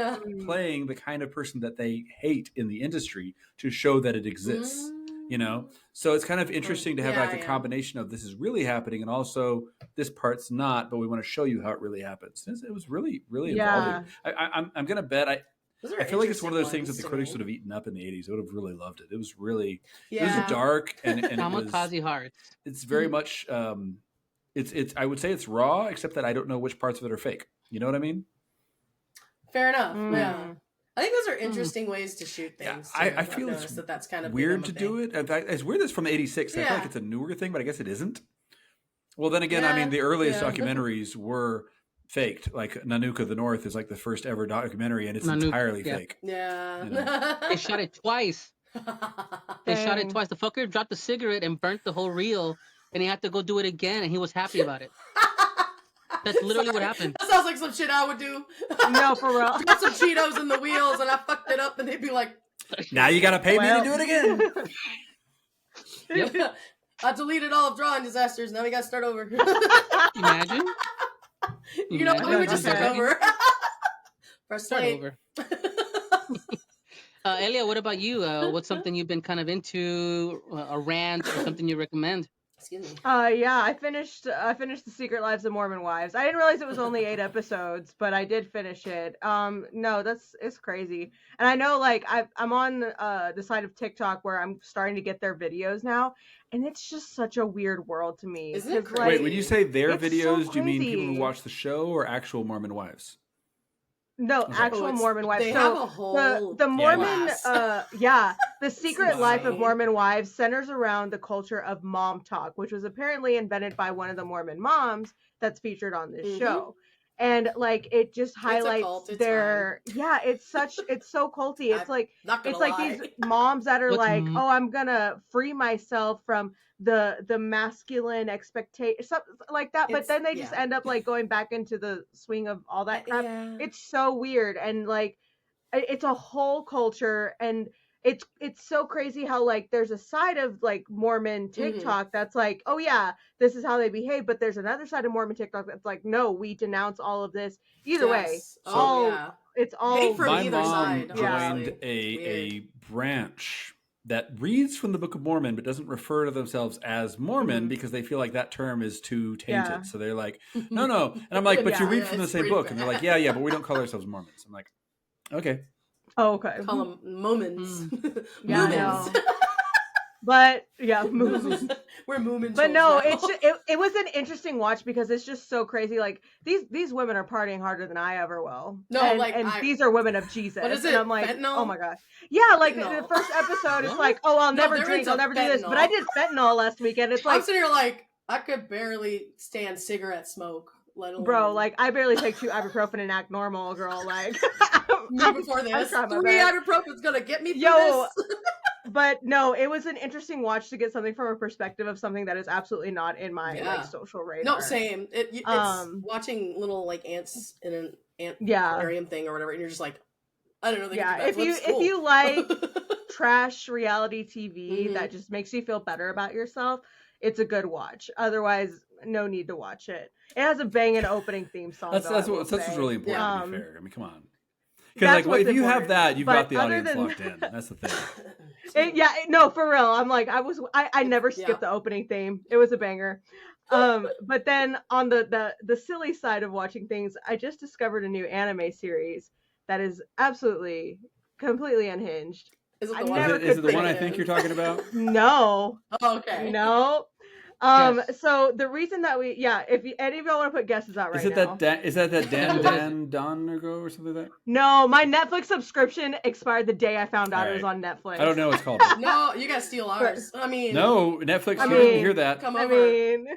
Speaker 7: playing the kind of person that they hate in the industry to show that it exists. You know, so it's kind of interesting to have like a combination of this is really happening and also this part's not, but we want to show you how it really happens. It was really, really involving. I'm gonna bet I feel like it's one of those things that the critics would have eaten up in the 80s. They would have really loved it. It was really it was dark and
Speaker 6: Kamikaze Hearts.
Speaker 7: It's very much it's I would say it's raw, except that I don't know which parts of it are fake. You know what I mean?
Speaker 5: Fair enough. Yeah. I think those are interesting ways to shoot things.
Speaker 7: Yeah, I feel it's
Speaker 5: that's kind of
Speaker 7: weird to do it. In fact, it's weird. It's from '86. I feel like it's a newer thing, but I guess it isn't. Well, then again, I mean, the earliest documentaries were faked. Like Nanuka the North is like the first ever documentary, and it's entirely fake.
Speaker 5: Yeah,
Speaker 7: you know?
Speaker 6: They shot it twice. The fucker dropped a cigarette and burnt the whole reel, and he had to go do it again, and he was happy about it. That's literally what happened.
Speaker 5: That sounds like some shit I would do.
Speaker 2: No, for real.
Speaker 5: Got some Cheetos in the wheels and I fucked it up, and they'd be like,
Speaker 7: now you gotta pay me to do it again.
Speaker 5: Yep. I deleted all of Drawin disasters. Now we gotta start over.
Speaker 6: Imagine.
Speaker 5: You know, we would just start over.
Speaker 6: Start over. Elia, what about you? What's something you've been kind of into, a rant or something you recommend?
Speaker 5: Excuse me.
Speaker 2: Yeah, I finished The Secret Lives of Mormon Wives. I didn't realize it was only 8 episodes, but I did finish it. No, it's crazy. And I know, like, I'm on the side of TikTok where I'm starting to get their videos now, and it's just such a weird world to me.
Speaker 5: Isn't it crazy?
Speaker 7: Wait, when you say their videos,
Speaker 2: so
Speaker 7: do you mean
Speaker 2: crazy.
Speaker 7: people who watch the show or actual Mormon wives?
Speaker 2: No, actual Mormon wives.
Speaker 5: They
Speaker 2: so
Speaker 5: have a whole
Speaker 2: the Mormon,
Speaker 5: class.
Speaker 2: The Secret Life of Mormon Wives centers around the culture of mom talk, which was apparently invented by one of the Mormon moms that's featured on this show. And like it just highlights it's so culty. It's like these moms that are like, oh, I'm gonna free myself from the masculine expectation, something like that. But then they just end up like going back into the swing of all that crap.
Speaker 5: Yeah.
Speaker 2: It's so weird, and like it's a whole culture, and it's so crazy how like there's a side of like Mormon TikTok that's like, oh yeah, this is how they behave, but there's another side of Mormon TikTok that's like, no, we denounce all of this. Either way, it's all
Speaker 5: hate from
Speaker 7: my
Speaker 5: either
Speaker 7: mom
Speaker 5: side.
Speaker 7: joined a branch that reads from the Book of Mormon but doesn't refer to themselves as Mormon because they feel like that term is too tainted. So they're like, no. And I'm like, but you read from the same book. And they're like, yeah, but we don't call ourselves Mormons. I'm like, okay.
Speaker 2: Oh, okay.
Speaker 5: Call them Moments.
Speaker 2: Yeah,
Speaker 5: Moomins.
Speaker 2: But yeah, Moomins.
Speaker 5: We're Moomins.
Speaker 2: But no,
Speaker 5: now.
Speaker 2: it was an interesting watch because it's just so crazy. Like these women are partying harder than I ever will.
Speaker 5: No,
Speaker 2: and these are women of Jesus.
Speaker 5: What is it?
Speaker 2: And I'm like,
Speaker 5: fentanyl?
Speaker 2: Oh my gosh. Yeah, like the first episode, it's like, oh, I'll never drink, I'll never do this. But I did fentanyl last weekend. It's like
Speaker 5: I'm sitting here like I could barely stand cigarette smoke. let alone.
Speaker 2: Bro, like I barely take 2 ibuprofen and act normal, girl. Like
Speaker 5: me before this, 3 ibuprofen's gonna get me through this.
Speaker 2: But no, it was an interesting watch to get something from a perspective of something that is absolutely not in my like social radar.
Speaker 5: No, same. It's watching little like ants in an ant aquarium thing or whatever, and you're just like, I don't know.
Speaker 2: If you like trash reality TV that just makes you feel better about yourself, it's a good watch. Otherwise, no need to watch it. It has a banging opening theme song.
Speaker 7: That's what's really important. To be fair, I mean, come on. Because like, if you have that, you've got the audience locked in. That's the thing.
Speaker 2: No, for real. I'm like, I never skipped the opening theme. It was a banger. But then on the silly side of watching things, I just discovered a new anime series that is absolutely completely unhinged.
Speaker 7: Is it the one I think you're talking about?
Speaker 2: No.
Speaker 5: Oh, okay.
Speaker 2: No. So the reason that if any of y'all want to put guesses out right now.
Speaker 7: Is that Dan Donnergo or something like that?
Speaker 2: No, my Netflix subscription expired the day I found out it was on Netflix.
Speaker 7: I don't know what it's called.
Speaker 5: No, you gotta steal ours. I mean.
Speaker 7: No, Netflix, you didn't hear that.
Speaker 5: Come over.
Speaker 2: I mean.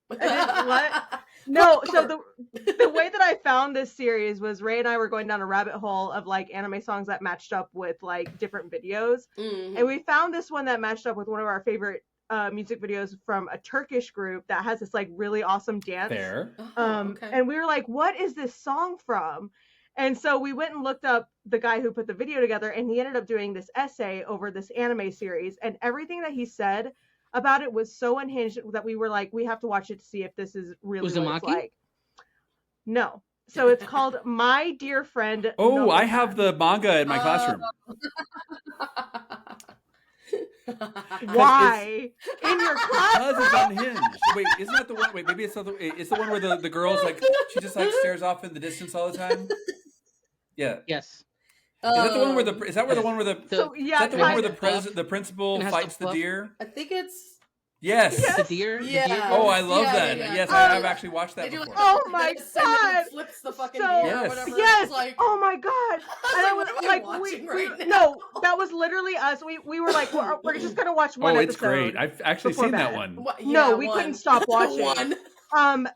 Speaker 2: What? No, so the way that I found this series was Ray and I were going down a rabbit hole of like anime songs that matched up with like different videos. And we found this one that matched up with one of our favorite music videos from a Turkish group that has this like really awesome dance.
Speaker 7: Fair.
Speaker 2: And we were like, what is this song from? And so we went and looked up the guy who put the video together, and he ended up doing this essay over this anime series, and everything that he said about it was so unhinged that we were like, we have to watch it to see if this is really what it's like. No. So it's called My Dear Friend.
Speaker 7: Oh, I have the manga in my classroom.
Speaker 2: Why? In your class?
Speaker 7: Because it's unhinged. Wait, isn't that the one? Wait, maybe it's not it's the one where the girl's like, she just like stares off in the distance all the time? Yeah.
Speaker 6: Yes.
Speaker 7: Is that the one where the the principal fights the deer?
Speaker 5: I think it's
Speaker 7: yes.
Speaker 6: The deer.
Speaker 5: Yeah.
Speaker 7: Oh, I love that. Yeah. Yes, I've actually watched that before.
Speaker 2: Oh my god!
Speaker 5: Flips the fucking deer or whatever.
Speaker 2: Yes.
Speaker 5: Like,
Speaker 2: oh my god! And I was like, no, that was literally us. We were like, we're just gonna watch one episode.
Speaker 7: Oh, it's great. I've actually seen that one.
Speaker 2: No, we couldn't stop watching.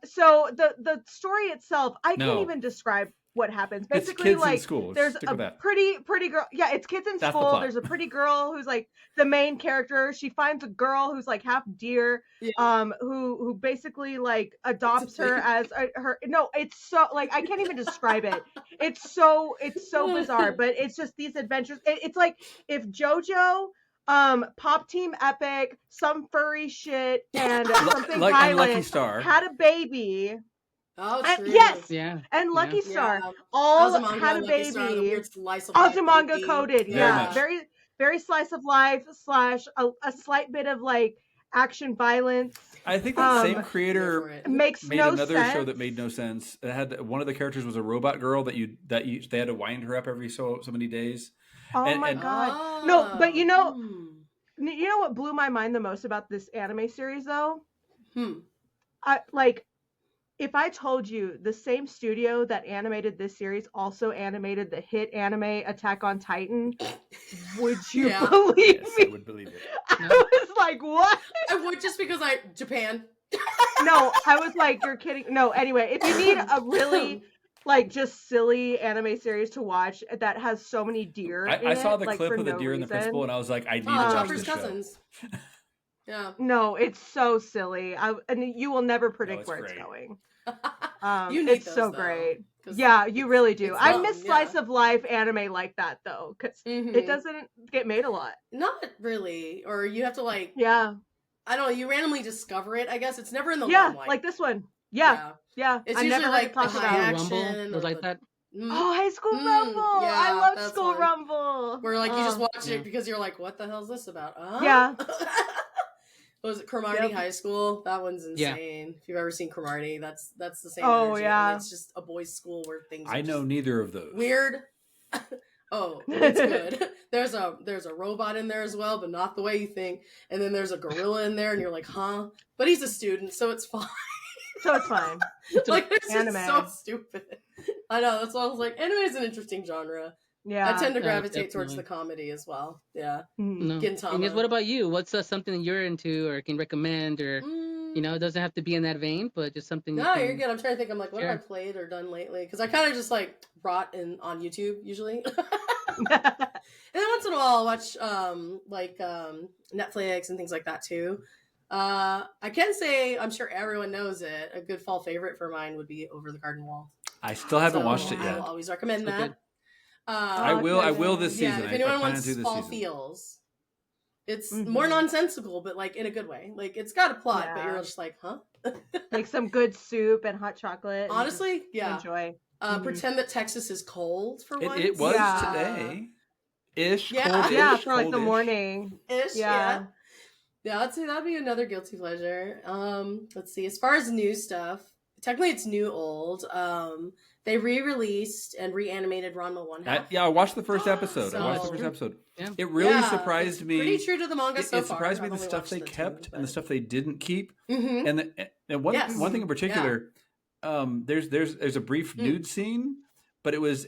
Speaker 2: So the story itself, I can't even describe what happens. Basically,
Speaker 7: it's kids
Speaker 2: like
Speaker 7: in school.
Speaker 2: There's a pretty girl. Yeah, it's kids in school. There's a pretty girl who's like the main character. She finds a girl who's like half deer, who basically like adopts her as her. No, it's so like I can't even describe it. It's so bizarre, but it's just these adventures. It's like if JoJo, Pop Team Epic, some furry shit, and something violent
Speaker 7: Lucky Star
Speaker 2: had a baby.
Speaker 5: Oh, true.
Speaker 2: Yes.
Speaker 6: Yeah.
Speaker 2: And Lucky Star all had a baby. Azumanga coded. Yeah. Very, very slice of life / a slight bit of like action violence.
Speaker 7: I think the same creator
Speaker 2: made
Speaker 7: another show that made no sense. It had one of the characters was a robot girl that they had to wind her up every so many days.
Speaker 2: Oh my god. No, but you know what blew my mind the most about this anime series though? If I told you the same studio that animated this series also animated the hit anime Attack on Titan, would you believe me?
Speaker 7: I would believe it.
Speaker 2: I was like, what?
Speaker 5: I would, just because Japan.
Speaker 2: No, I was like, you're kidding. No, anyway, if you need a really like just silly anime series to watch that has so many deer
Speaker 7: I saw the clip of the deer and the principal, and I was like, I need to watch this
Speaker 5: Cousins.
Speaker 7: show.
Speaker 5: Yeah.
Speaker 2: No, it's so silly. And you will never predict where it's going.
Speaker 5: You need
Speaker 2: it's
Speaker 5: those,
Speaker 2: so
Speaker 5: though,
Speaker 2: great. Yeah, you really do. I miss slice of life anime like that though, because it doesn't get made a lot.
Speaker 5: Not really, or you have to like.
Speaker 2: Yeah.
Speaker 5: I don't know. You randomly discover it. I guess it's never in the
Speaker 2: limelight.
Speaker 5: limelight.
Speaker 2: Like this one. Yeah.
Speaker 5: It's usually like the high action
Speaker 6: or like that.
Speaker 2: Oh, High School Rumble!
Speaker 5: Yeah,
Speaker 2: I love School Rumble.
Speaker 5: Where like you just watch it because you're like, what the hell is this about?
Speaker 2: Yeah.
Speaker 5: Was it Cromartie High School? That one's insane. Yeah. If you've ever seen Cromartie, that's the same.
Speaker 2: Oh
Speaker 5: energy.
Speaker 2: yeah.
Speaker 5: And it's just a boys' school where things.
Speaker 7: I know neither of those.
Speaker 5: Weird. Oh, it's good. There's a robot in there as well, but not the way you think. And then there's a gorilla in there, and you're like, huh? But he's a student, so it's fine.
Speaker 2: So it's fine.
Speaker 5: Like it's just so stupid. I know. That's why I was like, anime is an interesting genre. Yeah, I tend to gravitate towards the comedy as well. Yeah.
Speaker 6: No. And guess, what about you? What's something that you're into or can recommend or You know, it doesn't have to be in that vein, but just something.
Speaker 5: No, you're good. I'm trying to think. I'm like, what
Speaker 6: Sure.
Speaker 5: have I played or done lately? Because I kind of just like rot on YouTube usually. And then once in a while I'll watch Netflix and things like that too. I can say, I'm sure everyone knows it, a good fall favorite for mine would be Over the Garden Wall.
Speaker 7: I still haven't watched it
Speaker 5: I
Speaker 7: yet.
Speaker 5: will always recommend
Speaker 6: So
Speaker 5: that.
Speaker 6: good.
Speaker 7: I will this season.
Speaker 5: Yeah, if
Speaker 7: I
Speaker 5: anyone
Speaker 7: plan to
Speaker 5: wants
Speaker 7: do this
Speaker 5: fall
Speaker 7: season.
Speaker 5: feels, it's more nonsensical, but like in a good way. Like it's got a plot, but you're just like, huh?
Speaker 2: Like some good soup and hot chocolate.
Speaker 5: Honestly, yeah.
Speaker 2: Enjoy.
Speaker 5: Pretend that Texas is cold for once.
Speaker 7: It was today. Ish.
Speaker 5: Yeah.
Speaker 7: Cold-ish,
Speaker 2: Yeah, for like the
Speaker 7: cold-ish.
Speaker 2: morning.
Speaker 5: Yeah, I'd say that'd be another guilty pleasure. Let's see. As far as new stuff, technically it's new old. They re-released and reanimated Ranma One Half.
Speaker 7: I watched the first episode.
Speaker 6: Yeah.
Speaker 7: It really surprised me.
Speaker 5: Pretty true to the manga so far.
Speaker 7: It surprised me
Speaker 5: I've
Speaker 7: the
Speaker 5: only
Speaker 7: stuff
Speaker 5: watched
Speaker 7: they
Speaker 5: the
Speaker 7: kept
Speaker 5: two,
Speaker 7: and the stuff they didn't keep.
Speaker 5: Mhm.
Speaker 7: And one thing in particular, there's a brief nude scene, but it was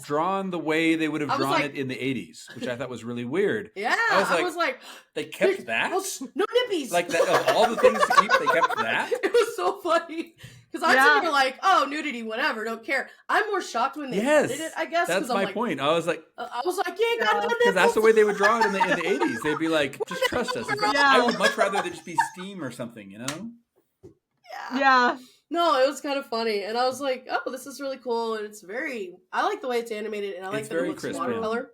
Speaker 7: drawn the way they would have drawn it in the 80s, which I thought was really weird.
Speaker 5: Yeah,
Speaker 7: I was like, they kept that?
Speaker 5: No nippies.
Speaker 7: Like that, of all the things to keep, they kept that?
Speaker 5: It was so funny. Because I was sitting like, oh, nudity, whatever, don't care. I'm more shocked when they edited it, I guess.
Speaker 7: That's my point. I was like,
Speaker 5: you ain't got no nipples.
Speaker 7: because that's the way they would draw it in the 80s. They'd be like, just trust us. I would much rather they just be steam or something, you know?
Speaker 2: Yeah.
Speaker 5: No, it was kind of funny. And I was like, oh, this is really cool. And I like the way it's animated, and I like that it looks watercolor.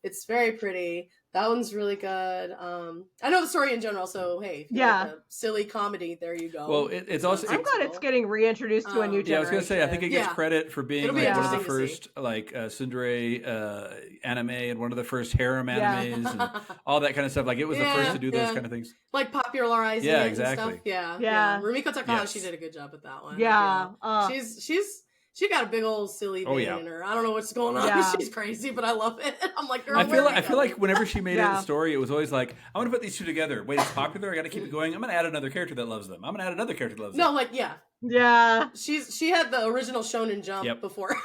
Speaker 5: It's very pretty. That one's really good. I know the story in general, so hey, if you like a silly comedy, there you go.
Speaker 7: Well, it's also.
Speaker 2: I'm glad it's getting reintroduced to a new generation.
Speaker 7: Yeah, I was gonna say, I think it gets credit for being like one of the first tsundere anime and one of the first harem animes and all that kind of stuff. Like it was the first to do those kind of things.
Speaker 5: Like popularizing it and stuff. Yeah. Rumiko Takahashi did a good job with that one.
Speaker 2: Yeah.
Speaker 5: She got a big old silly vein in her. I don't know what's going on. Yeah. She's crazy, but I love it. I'm like, girl,
Speaker 7: I feel like whenever she made it in the story, it was always like, I want to put these two together. Wait, it's popular. I got to keep it going. I'm gonna add another character that loves them. I'm gonna add another character that loves them.
Speaker 5: No, like
Speaker 2: yeah.
Speaker 5: She had the original Shonen Jump before.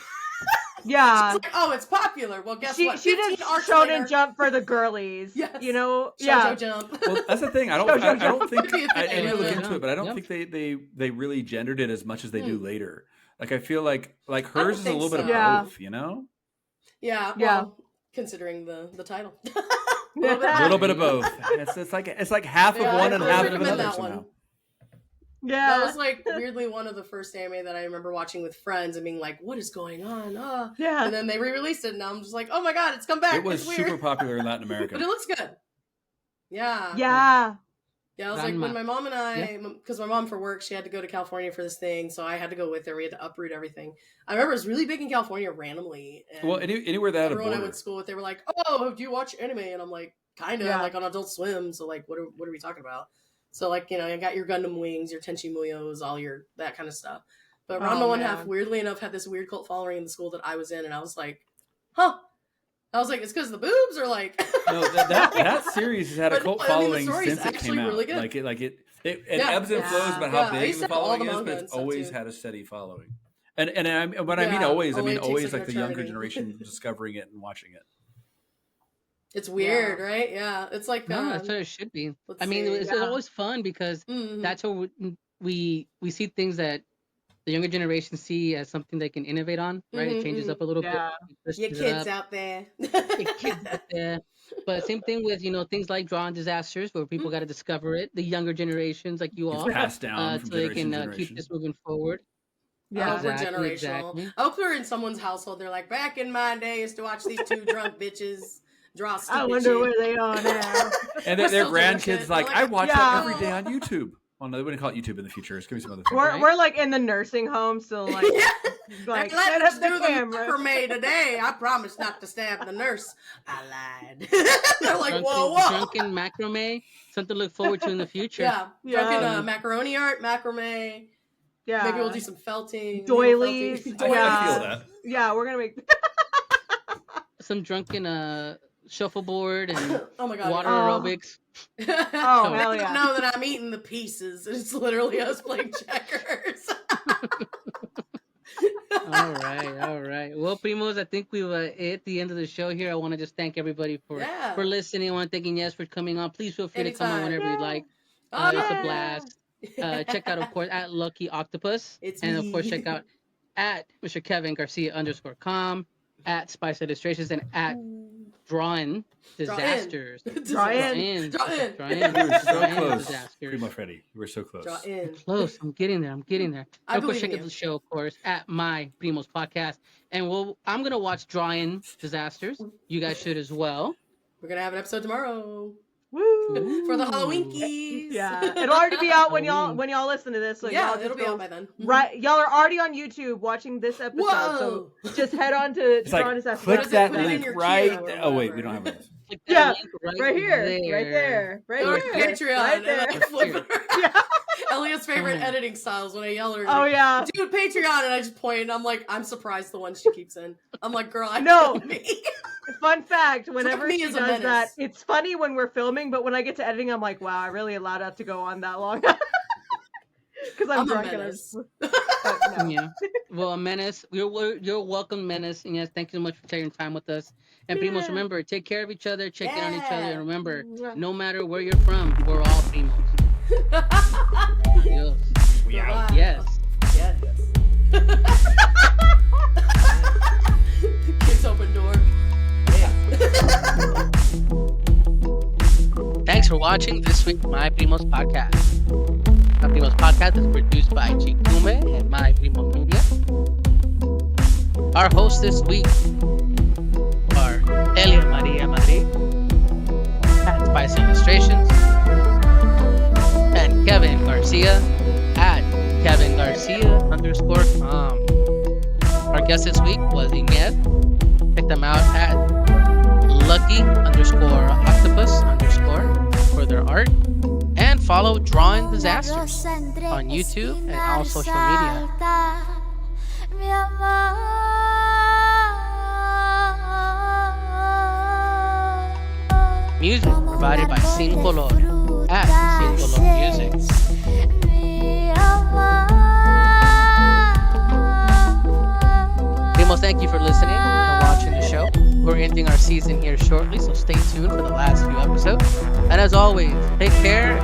Speaker 2: Yeah.
Speaker 5: She's like, oh, it's popular. Well, guess what?
Speaker 2: She did Shonen Jump for the girlies.
Speaker 5: Yes.
Speaker 2: You know?
Speaker 5: Shoujo Jump.
Speaker 7: Well, that's the thing. I don't think I need to look into it, but I don't think they really gendered it as much as they do later. Like I feel like hers is a little bit of both, you know?
Speaker 5: Yeah. Well, considering the title.
Speaker 7: A little bit of both. It's like half of one and half of another somehow.
Speaker 2: Yeah.
Speaker 5: That was like weirdly one of the first anime that I remember watching with friends and being like, what is going on?
Speaker 2: Yeah.
Speaker 5: And then they re-released it and I'm just like, oh my god, it's come back.
Speaker 7: It was super popular in Latin America.
Speaker 5: But it looks good. Yeah.
Speaker 2: Yeah.
Speaker 5: Yeah, I was like, when my mom and I, because my mom for work, she had to go to California for this thing, so I had to go with her. We had to uproot everything. I remember it was really big in California randomly. And
Speaker 7: well, anywhere that had a border.
Speaker 5: Everyone I went to school with, they were like, oh, do you watch anime? And I'm like, kind of, like on Adult Swim, so like, what are we talking about? So like, you know, you got your Gundam Wings, your Tenchi Muyos, all your, that kind of stuff. But Ranma One Half, weirdly enough, had this weird cult following in the school that I was in, and I was like, huh. I was like, it's because the boobs are like.
Speaker 7: No, that series has had a cult following since it came out.
Speaker 5: Really good.
Speaker 7: It ebbs and flows about how big the following is, but it's always had a steady following. And I mean always like the younger generation discovering it and watching it.
Speaker 5: It's weird, right? Yeah, it's like
Speaker 6: no, that's what it should be. I mean, it's always fun because that's what we see things that the younger generation see as something they can innovate on, right? It changes up a little bit.
Speaker 5: Your kids out there.
Speaker 6: Your kids out there. But same thing with, things like Drawin Disasters, where people got to discover it. The younger generations, like you all,
Speaker 7: passed down from
Speaker 6: so they can keep this moving forward.
Speaker 5: Yeah, we're generational. Exactly. I hope they're in someone's household. They're like, back in my day, used to watch these two drunk bitches draw stupid
Speaker 2: I wonder where they are now.
Speaker 7: And their grandkids like, I watch that every day on YouTube. Well, no, they wouldn't call it YouTube in the future. It's gonna be some other thing.
Speaker 2: We're like in the nursing home, so like,
Speaker 5: like set up the camera. For me today, I promised not to stab the nurse. I lied. They're like, whoa.
Speaker 6: Drunken macrame, something to look forward to in the future.
Speaker 5: Drunken macaroni art, macrame.
Speaker 2: Yeah,
Speaker 5: maybe we'll do some felting.
Speaker 2: Doilies.
Speaker 7: I feel that.
Speaker 2: Yeah, we're gonna make
Speaker 6: some drunken shuffleboard and
Speaker 5: oh my God,
Speaker 6: water aerobics.
Speaker 2: Hell yeah.
Speaker 5: Know that I'm eating the pieces. It's literally us playing checkers.
Speaker 6: All right. Well, Primos, I think we've hit the end of the show here. I want to just thank everybody for listening. I want to thank Inez for coming on. Please feel free to come on whenever you'd like. It's a blast. Check out, of course, at Lucky Octopus. Of course, check out at Mr. Kevin Garcia _com, at Spice Illustrations, and at Drawin Disasters.
Speaker 7: Drawin. You were so close. Pretty much ready. You were so close.
Speaker 6: Close. I'm getting there.
Speaker 5: I
Speaker 6: of course,
Speaker 5: believe
Speaker 6: check
Speaker 5: in
Speaker 6: out
Speaker 5: you.
Speaker 6: the show, of course, at My Primos Podcast. And I'm going to watch Drawin Disasters. You guys should as well.
Speaker 5: We're going to have an episode tomorrow.
Speaker 2: Woo!
Speaker 5: For the Halloweenkies.
Speaker 2: Yeah, it'll already be out when y'all listen to this. So
Speaker 5: yeah,
Speaker 2: y'all
Speaker 5: it'll be out by then.
Speaker 2: Right, y'all are already on YouTube watching this episode.
Speaker 5: Whoa!
Speaker 2: So just head on to
Speaker 7: Like, click that link right. Oh wait, we don't have it.
Speaker 2: Yeah, right here, right there, right
Speaker 5: Or
Speaker 2: here,
Speaker 5: Patreon.
Speaker 2: right there.
Speaker 5: And I flip it around.
Speaker 2: Yeah.
Speaker 5: Elia's favorite editing styles when I yell at her.
Speaker 2: Oh yeah,
Speaker 5: dude, Patreon, and I just point. I'm like, I'm surprised the one she keeps in. I'm like, girl, I
Speaker 2: know.
Speaker 5: me.
Speaker 2: Fun fact, whenever
Speaker 5: me
Speaker 2: she
Speaker 5: as a
Speaker 2: does
Speaker 5: menace.
Speaker 2: that, it's funny when we're filming, but when I get to editing, I'm like, wow, I really allowed that to go on that long. Because I'm drunk.
Speaker 5: A menace.
Speaker 6: Yeah. Well, a menace. You're welcome, menace. And yes, thank you so much for taking time with us. And Primos, remember, take care of each other, check in on each other, and remember, no matter where you're from, we're all Primos. Adios.
Speaker 7: We out.
Speaker 6: Yes.
Speaker 5: Yes. Kicks open door.
Speaker 6: Thanks for watching this week's My Primos Podcast. My Primos Podcast is produced by Chikume and My Primos Media. Our hosts this week are Elia Maria Madrid at Spice Illustrations and Kevin Garcia at Kevin Garcia _com. Our guest this week was Inez. Check them out at Lucky _Octopus _ for their art. And follow Drawin Disasters on YouTube and all social media. Music provided by Sin Color at Sin Color Music. Primos, thank you for listening and watching the show. We're ending our season here shortly, so stay tuned for the last few episodes. And as always, take care.